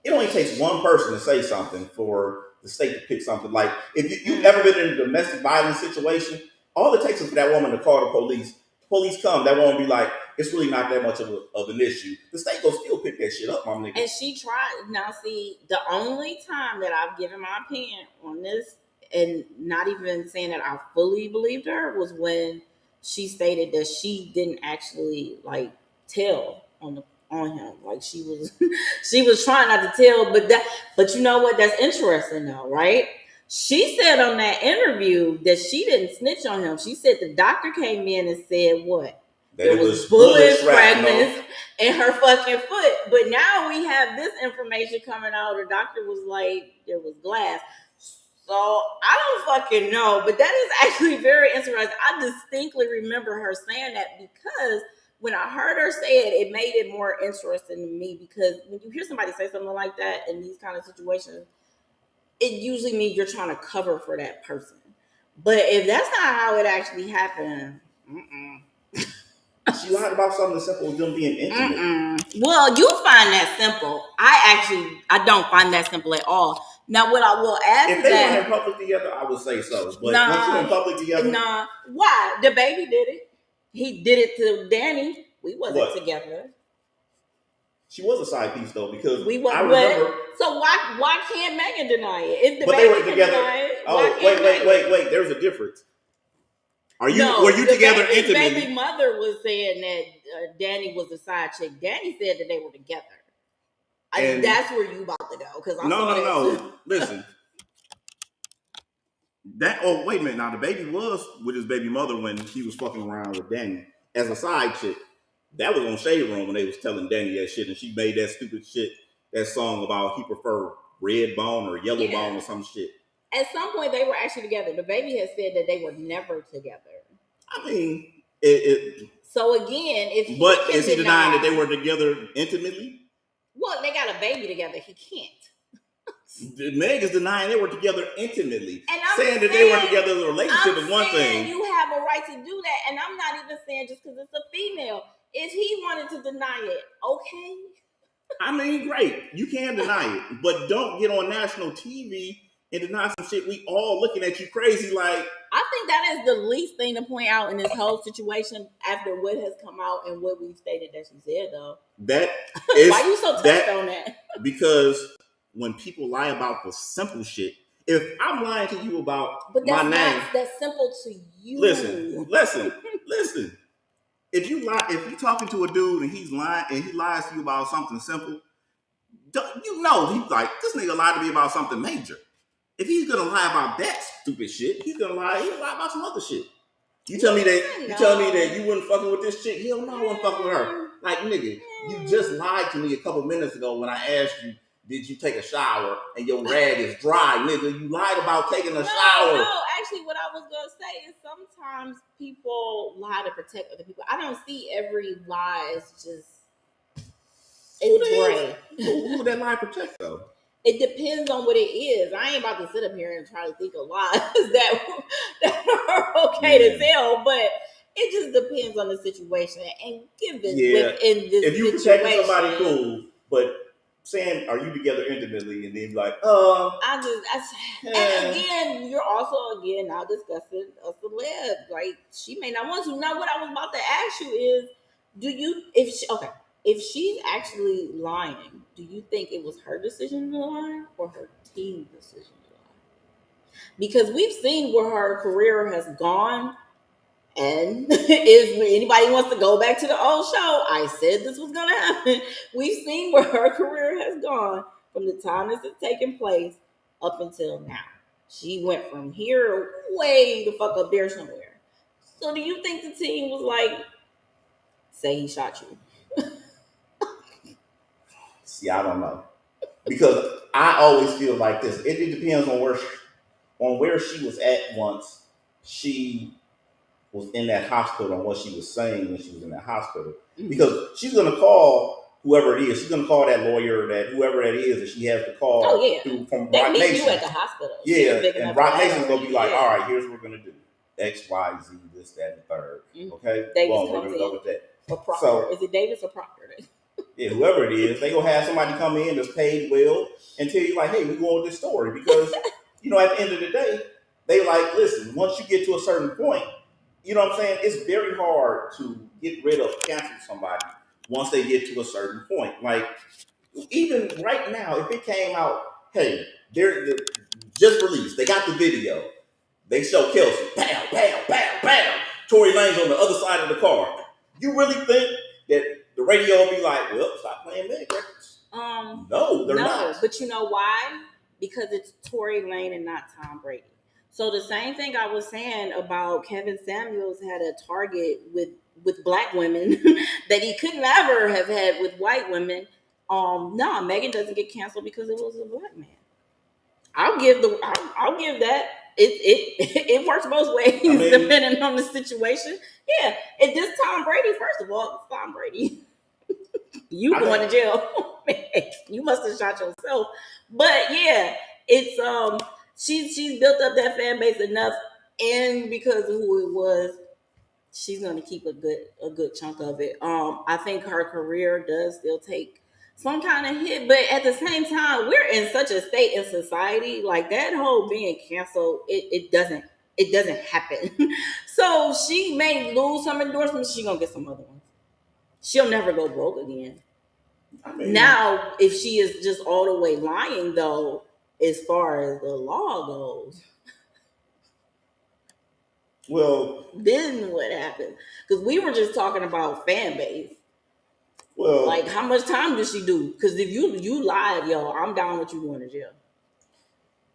It only takes one person to say something for the state to pick something. Like, if you've ever been in a domestic violence situation, all it takes is for that woman to call the police. Police come, that woman be like, it's really not that much of an issue. The state will still pick that shit up, my nigga.
And she tried. Now, see, the only time that I've given my opinion on this, and not even saying that I fully believed her, was when she stated that she didn't actually like tell on him. Like she was trying not to tell, but you know what? That's interesting though, right? She said on that interview that she didn't snitch on him. She said the doctor came in and said what?
That there was bullet fragments
in her fucking foot. But now we have this information coming out. The doctor was like, there was glass. So I don't fucking know. But that is actually very interesting. I distinctly remember her saying that because when I heard her say it, it made it more interesting to me. Because when you hear somebody say something like that in these kind of situations, it usually means you're trying to cover for that person. But if that's not how it actually happened,
she lied about something as simple as them being intimate.
Well, you find that simple. I don't find that simple at all. Now, what I will ask
if they weren't in public together, I would say so. But once you're in public together,
why? The baby did it. He did it to Danny. We wasn't together.
She was a side piece though, because
we wasn't. I remember. So why can't Megan deny it? If the
but
baby
they were together. Wait. There's a difference. Were you together intimately?
Baby mother was saying that Danny was a side chick. Danny said that they were together. That's where you about to go because
no. Listen, wait a minute. Now the baby was with his baby mother when he was fucking around with Danny as a side chick. That was on Shade Room when they was telling Danny that shit, and she made that stupid shit, that song about he preferred red bone or yellow bone or some shit.
At some point, they were actually together. The baby has said that they were never together.
I mean,
so again,
is he denying that they were together intimately?
Well, they got a baby together. He can't.
Meg is denying they were together intimately. And I'm saying that they were together in a relationship is one thing.
You have a right to do that. And I'm not even saying just because it's a female. If he wanted to deny it, okay.
I mean, great. You can deny it. But don't get on national TV and deny some shit we all looking at you crazy like.
I think that is the least thing to point out in this whole situation after what has come out and what we've stated that she said, though.
That is
why are you so touched on that?
Because when people lie about the simple shit, if I'm lying to you about my name,
that's simple to you.
Listen. If you're talking to a dude and he's lying and he lies to you about something simple, you know he's like, this nigga lied to me about something major. If he's gonna lie about that stupid shit, he'll lie about some other shit. You tell me that you wouldn't fucking with this chick, hell no, I wouldn't fuck with her. Like, nigga, you just lied to me a couple minutes ago when I asked you, did you take a shower and your rag is dry, nigga? You lied about taking a shower.
No, actually what I was gonna say is sometimes people lie to protect other people. I don't see every lie as just gray.
Who would that lie protect though?
It depends on what it is. I ain't about to sit up here and try to think of lies that are okay to tell, but it just depends on the situation and given within this
if you protect somebody, cool, but saying, are you together intimately? And then be like,
and again, you're also now discussing a celeb. Like, she may not want to. Now, what I was about to ask you is, if she's actually lying, do you think it was her decision to lie or her team's decision to lie? Because we've seen where her career has gone. And if anybody wants to go back to the old show, I said this was going to happen. We've seen where her career has gone from the time this has taken place up until now. She went from here way the fuck up there somewhere. So do you think the team was like, say he shot you?
See, I don't know. Because I always feel like this. It depends on where she was at once she was in that hospital and what she was saying when she was in that hospital. Mm-hmm. Because she's gonna call whoever it is. She's gonna call that lawyer, that whoever that is, that she has to call through from
they
Rock
meet
Nation.
you at the hospital.
Yeah, and Rock Nation's gonna be like, all right, here's what we're gonna do. X, Y, Z, this, that, and the third. Mm-hmm. Okay?
Davis
we're gonna go with that.
Or Proctor. So, is it Davis or Proctor?
Yeah, whoever it is, they gonna have somebody come in that's paid well and tell you like, hey, we're going with this story. Because, at the end of the day, they like, listen, once you get to a certain point, you know what I'm saying? It's very hard to get rid of, cancel somebody once they get to a certain point. Like, even right now, if it came out, hey, they're just released, they got the video, they show Kelsey, bam, bam, bam, bam, Tory Lanez on the other side of the car. You really think that the radio will be like, well, stop playing Meg records? No, they're not.
But you know why? Because it's Tory Lanez and not Tom Brady. So the same thing I was saying about Kevin Samuels had a target with black women that he could never have had with white women. No, Megan doesn't get canceled because it was a black man. I'll give that. It works both ways depending on the situation. Yeah, it just Tom Brady. First of all, it's Tom Brady. You going to jail? You must have shot yourself. But yeah, it's she's built up that fan base enough, and because of who it was, she's going to keep a good chunk of it. I think her career does still take some kind of hit, but at the same time, we're in such a state in society, like that whole being canceled, it doesn't happen. So she may lose some endorsements, she's gonna get some other ones. She'll never go broke again. Now, if she is just all the way lying, though, as far as the law goes,
well,
then what happened? Because we were just talking about fan base. Well, like how much time does she do? Because if you lied, yo, I'm down with you going to jail.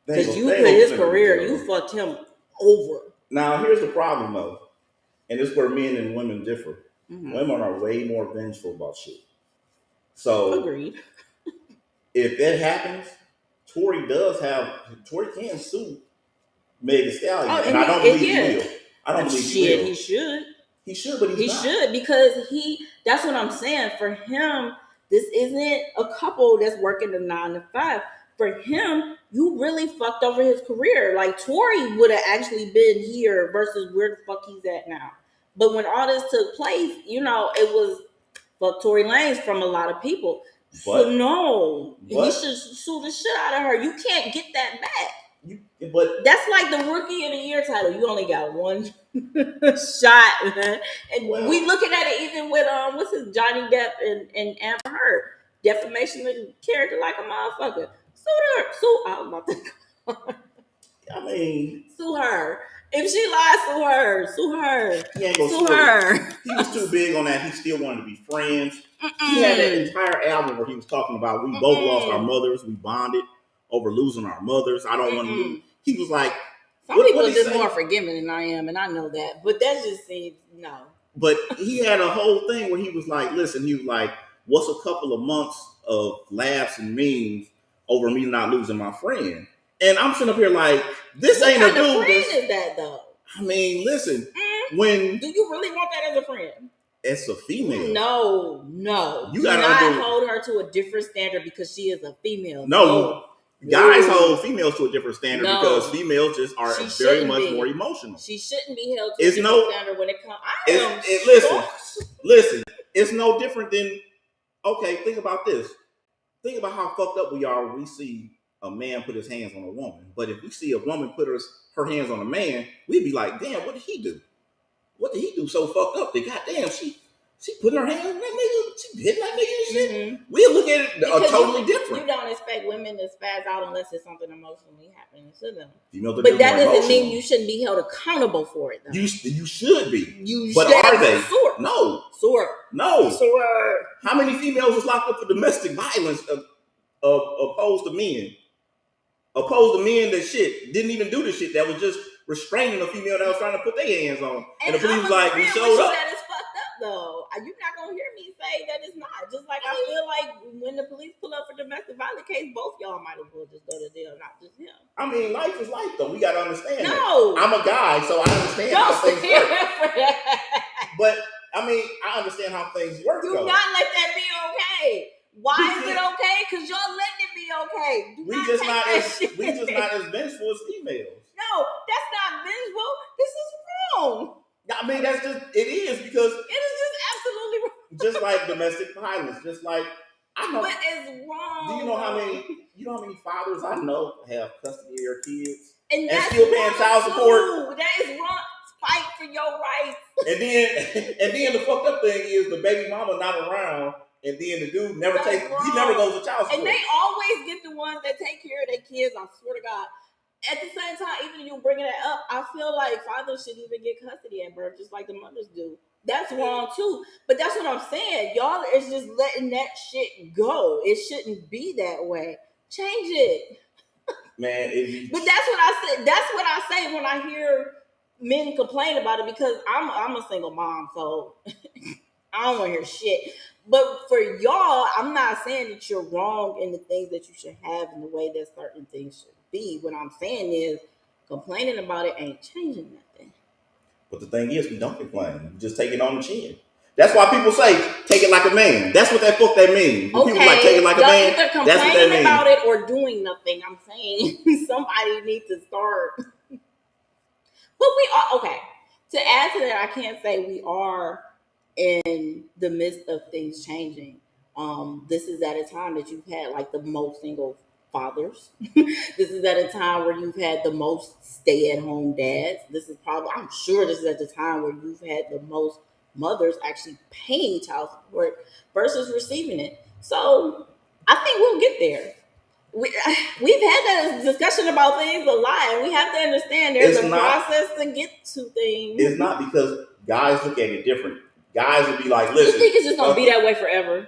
Because you put his career, you fucked him over.
Now, here's the problem, though, and this is where men and women differ. Mm-hmm. Women are way more vengeful about shit. So,
agreed.
If that happens, Tory can sue Meg Thee Stallion, and I don't believe he will. I don't believe he will.
He should.
He should, but
he should, because that's what I'm saying. For him, this isn't a couple that's working the 9 to 5. For him, you really fucked over his career. Like Tory would have actually been here versus where the fuck he's at now. But when all this took place, it was fuck Tory Lanez from a lot of people. So no, he should sue the shit out of her. You can't get that back. But that's like the Rookie of the Year title. You only got one shot, man. And we looking at it even with what's his Johnny Depp and Amber Heard, defamation of character like a motherfucker. Sue her.
I mean,
sue her. If she lies, sue her.
He ain't gonna sue her. He was too big on that. He still wanted to be friends. He had that entire album where he was talking about we both lost our mothers. We bonded over losing our mothers. I don't want to lose. He was like,
some people are just more forgiving than I am, and I know that. But that just seems no.
But he had a whole thing where he was like, listen, he was like, what's a couple of months of laughs and memes over me not losing my friend? And I'm sitting up here like, this ain't a dude.
What kind of friend is that, though?
I mean, listen, when...
Do you really want that as a friend?
As a female.
No. You gotta not hold her to a different standard because she is a female.
No. Guys hold females to a different standard because females just are very much more emotional.
She shouldn't be held to a different standard when it comes.
Listen, it's no different than, okay, think about this. Think about how fucked up we are when we see a man put his hands on a woman. But if we see a woman put her hands on a man, we'd be like, damn, what did he do? What did he do so fucked up that goddamn She put her hands on that nigga. She hit that nigga and shit. Mm-hmm. We'll look at it totally different.
You don't expect women to spaz out unless it's something emotionally happening to them. But that doesn't mean you shouldn't be held accountable for it, though.
You should be. But are they? No. No. How many females was locked up for domestic violence opposed to men? Opposed to men that shit didn't even do the shit, that was just restraining a female that was trying to put their hands on. And the police was like, we showed up.
That is fucked up, though. You're not gonna hear me say that it's not. Just like I feel like when the police pull up for domestic violence case, both y'all might as well just go to jail, not just him.
I mean, life is life, though. We gotta understand. No, that. I'm a guy, so I understand how things work. But I mean, I understand how things work.
Do not let that be okay. Why is it okay? Because y'all letting it be okay.
We just not as vengeful as females.
No, that's not vengeful. This is wrong.
I mean, it is because
it is just absolutely wrong.
Just like domestic violence, just like I know.
But it's wrong.
Do you know how many fathers I know have custody of their kids and still paying child support?
That is wrong. Fight for your rights.
And then the fucked up thing is the baby mama not around. And then the dude never goes to child support.
And they always get the ones that take care of their kids, I swear to God. At the same time, even you bringing that up, I feel like fathers should even get custody at birth, just like the mothers do. That's wrong too. But that's what I'm saying. Y'all is just letting that shit go. It shouldn't be that way. Change it.
Man,
but that's what I say. That's what I say when I hear men complain about it, because I'm a single mom, so I don't want to hear shit. But for y'all, I'm not saying that you're wrong in the things that you should have and the way that certain things should be. What I'm saying is complaining about it ain't changing nothing.
But the thing is, we don't complain. We just take it on the chin. That's why people say, take it like a man. That's what that means.
Okay,
people like, take it like a man.
Either complaining about it or doing nothing. I'm saying somebody needs to start. But we are, okay. To add to that, I can't say we are in the midst of things changing. This is at a time that you've had like the most single fathers. This is at a time where you've had the most stay-at-home dads. I'm sure this is at the time where you've had the most mothers actually paying child support versus receiving it. So I think we'll get there. We've had that discussion about things a lot, and we have to understand there's a process to get to things.
It's not because guys look at it different. Guys would be like, listen.
You think it's just going to be that way forever?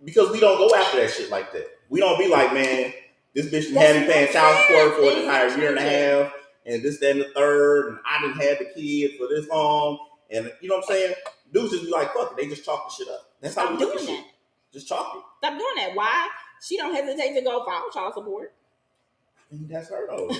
Because we don't go after that shit like that. We don't be like, man, this bitch had me paying child support for an entire year and a half, and this, that, and the third, and I didn't have the kid for this long. And you know what I'm saying? Dudes just be like, fuck it. They just chalk the shit up. That's how we do it. Just chalk it.
Stop doing that. Why? She don't hesitate to go file child support.
That's her though.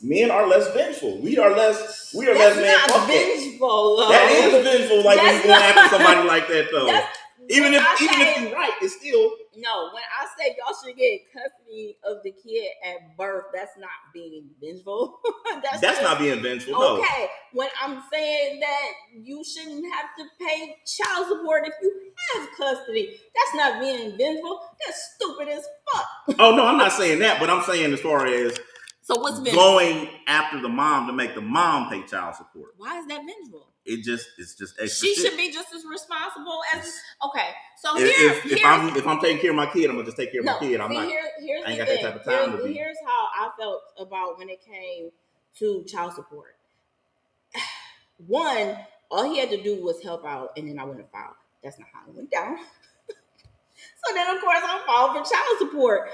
Men are less vengeful. We are less man.
Not vengeful.
That is vengeful. Like when you going after somebody like that though. Even if you're right, it's still
no. When I say y'all should get custody of the kid at birth, that's not being vengeful.
that's not being vengeful. No.
Okay. When I'm saying that you shouldn't have to pay child support if you have custody, that's not being vengeful. That's stupid as fuck.
Oh no, I'm not saying that, but I'm saying as far as
what's vengeful?
Going after the mom to make the mom pay child support.
Why is that vengeful?
It's just extra.
She
shit.
Should be just as responsible as okay. So
if I'm taking care of my kid, I'm gonna just take care of my kid. I ain't got that type of time to be.
Here's how I felt about when it came to child support. One, all he had to do was help out, and then I went and filed. That's not how it went down. So then, of course, I filed for child support.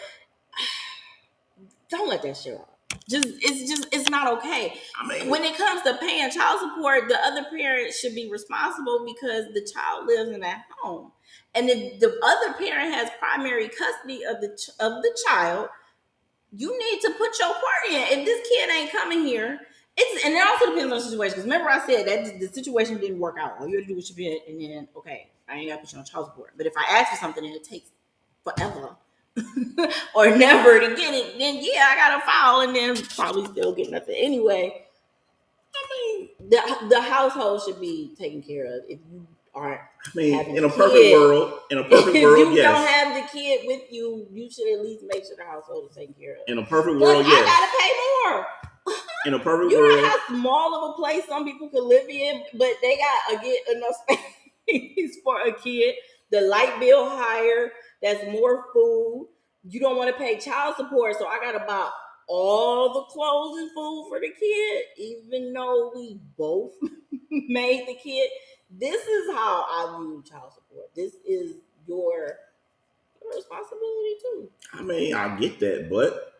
Don't let that shit out. It's not okay. I mean, when it comes to paying child support, the other parent should be responsible because the child lives in that home. And if the other parent has primary custody of the child, you need to put your part in. If this kid ain't coming here, and it also depends on the situation. Because remember I said that the situation didn't work out. All you had to do was your bid, and then okay, I ain't got to put you on child support. But if I ask for something and it takes forever. or never to get it, then yeah, I gotta file and then probably still get nothing anyway. I mean, the household should be taken care of if you aren't.
I mean, in a perfect world,
if you
yes.
don't have the kid with you, you should at least make sure the household is taken care of.
In a perfect world, yes.
I gotta pay more.
In a perfect
world,
you
know how small of a place some people could live in, but they gotta get enough space. for a kid. The light bill higher. That's more food. You don't want to pay child support, so I gotta buy all the clothes and food for the kid, even though we both made the kid. This is how I view child support. This is your responsibility too.
I mean, I get that, but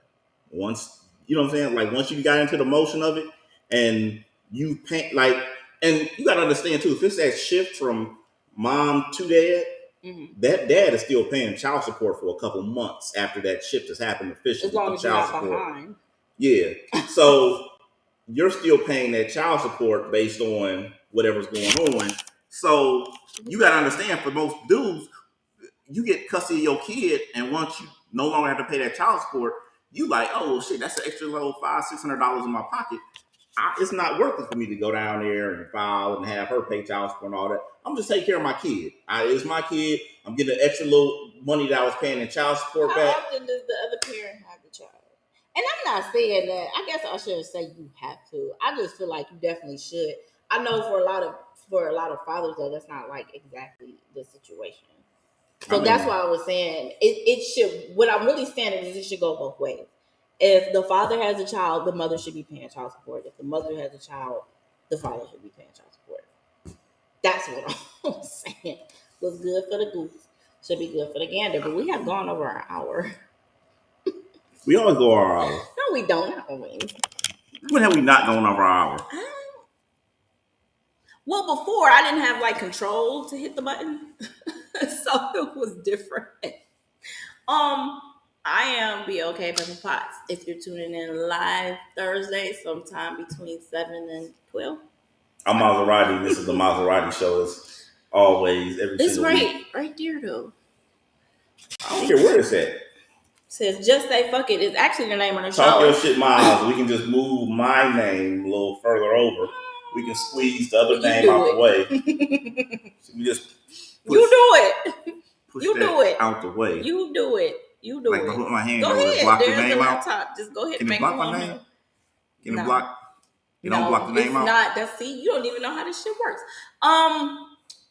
once you know what I'm saying, like once you got into the motion of it, and you pay, like, and you got to understand too, if it's that shift from mom to dad, that dad is still paying child support for a couple months after that shift has happened officially.
As long as you're not behind.
Yeah, so you're still paying that child support based on whatever's going on. So you got to understand, for most dudes, you get custody of your kid, and once you no longer have to pay that child support, you like, oh well, shit, that's an extra little $500-$600 in my pocket. It's not worth it for me to go down there and file and have her pay child support and all that. I'm just taking care of my kid. It's my kid. I'm getting the extra little money that I was paying in child support back.
How often does the other parent have the child? And I'm not saying that. I guess I shouldn't say you have to. I just feel like you definitely should. I know for a lot of fathers though, that's not like exactly the situation. So that's why I was saying it should. What I'm really saying is it should go both ways. If the father has a child, the mother should be paying child support. If the mother has a child, the father should be paying child support. That's what I'm saying. What's good for the goose should be good for the gander. But we have gone over our hour.
We always go our hour.
No, we don't. Not always.
When have we not gone over our hour?
Well, before I didn't have like control to hit the button, so it was different. I am BOK Pepper Potts. If you're tuning in live Thursday, sometime between 7 and 12.
I'm Maserati. This is the Maserati show. It's always every single week.
It's right there though.
I don't care where it's at.
It says just say fuck it. It's actually the name of the show.
Talk your shit, Miles. We can just move my name a little further over. We can squeeze the other name out the way. So we just
you do it.
You do it out the way.
You do it. You do
like,
it.
I put my hand
go
over
ahead.
and block
There's
your name
the
out.
laptop. Just go ahead
Can
and
it block my name? Can it block? You don't block the name out?
Not. That's see. You don't even know how this shit works.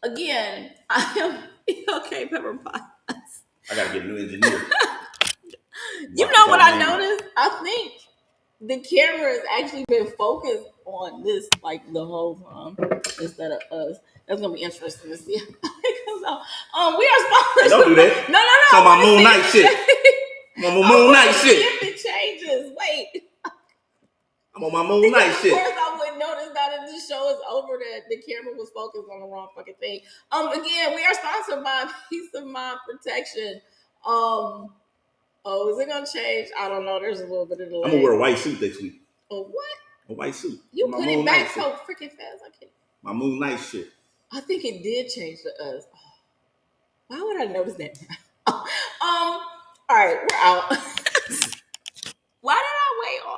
Again, I am okay. Pepper Potts.
I gotta get a new engineer.
You know what I noticed? I think the camera has actually been focused on this like the whole time instead of us. That's gonna be interesting to see. We are sponsored.
Don't do that.
No.
So my Moon Knight shit. I'm on my Moon Knight shit.
If it changes, wait.
I'm on my Moon Knight shit.
Of course, I wouldn't notice that if the show is over that the camera was focused on the wrong fucking thing. Again, we are sponsored by Peace of Mind Protection. Is it gonna change? I don't know. There's a little bit of delay.
I'm gonna wear a white suit next week.
A what?
A white suit.
You put it back so freaking fast. I can't.
My Moon Knight shit.
I think it did change to us. Why would I notice that? All right, we're out.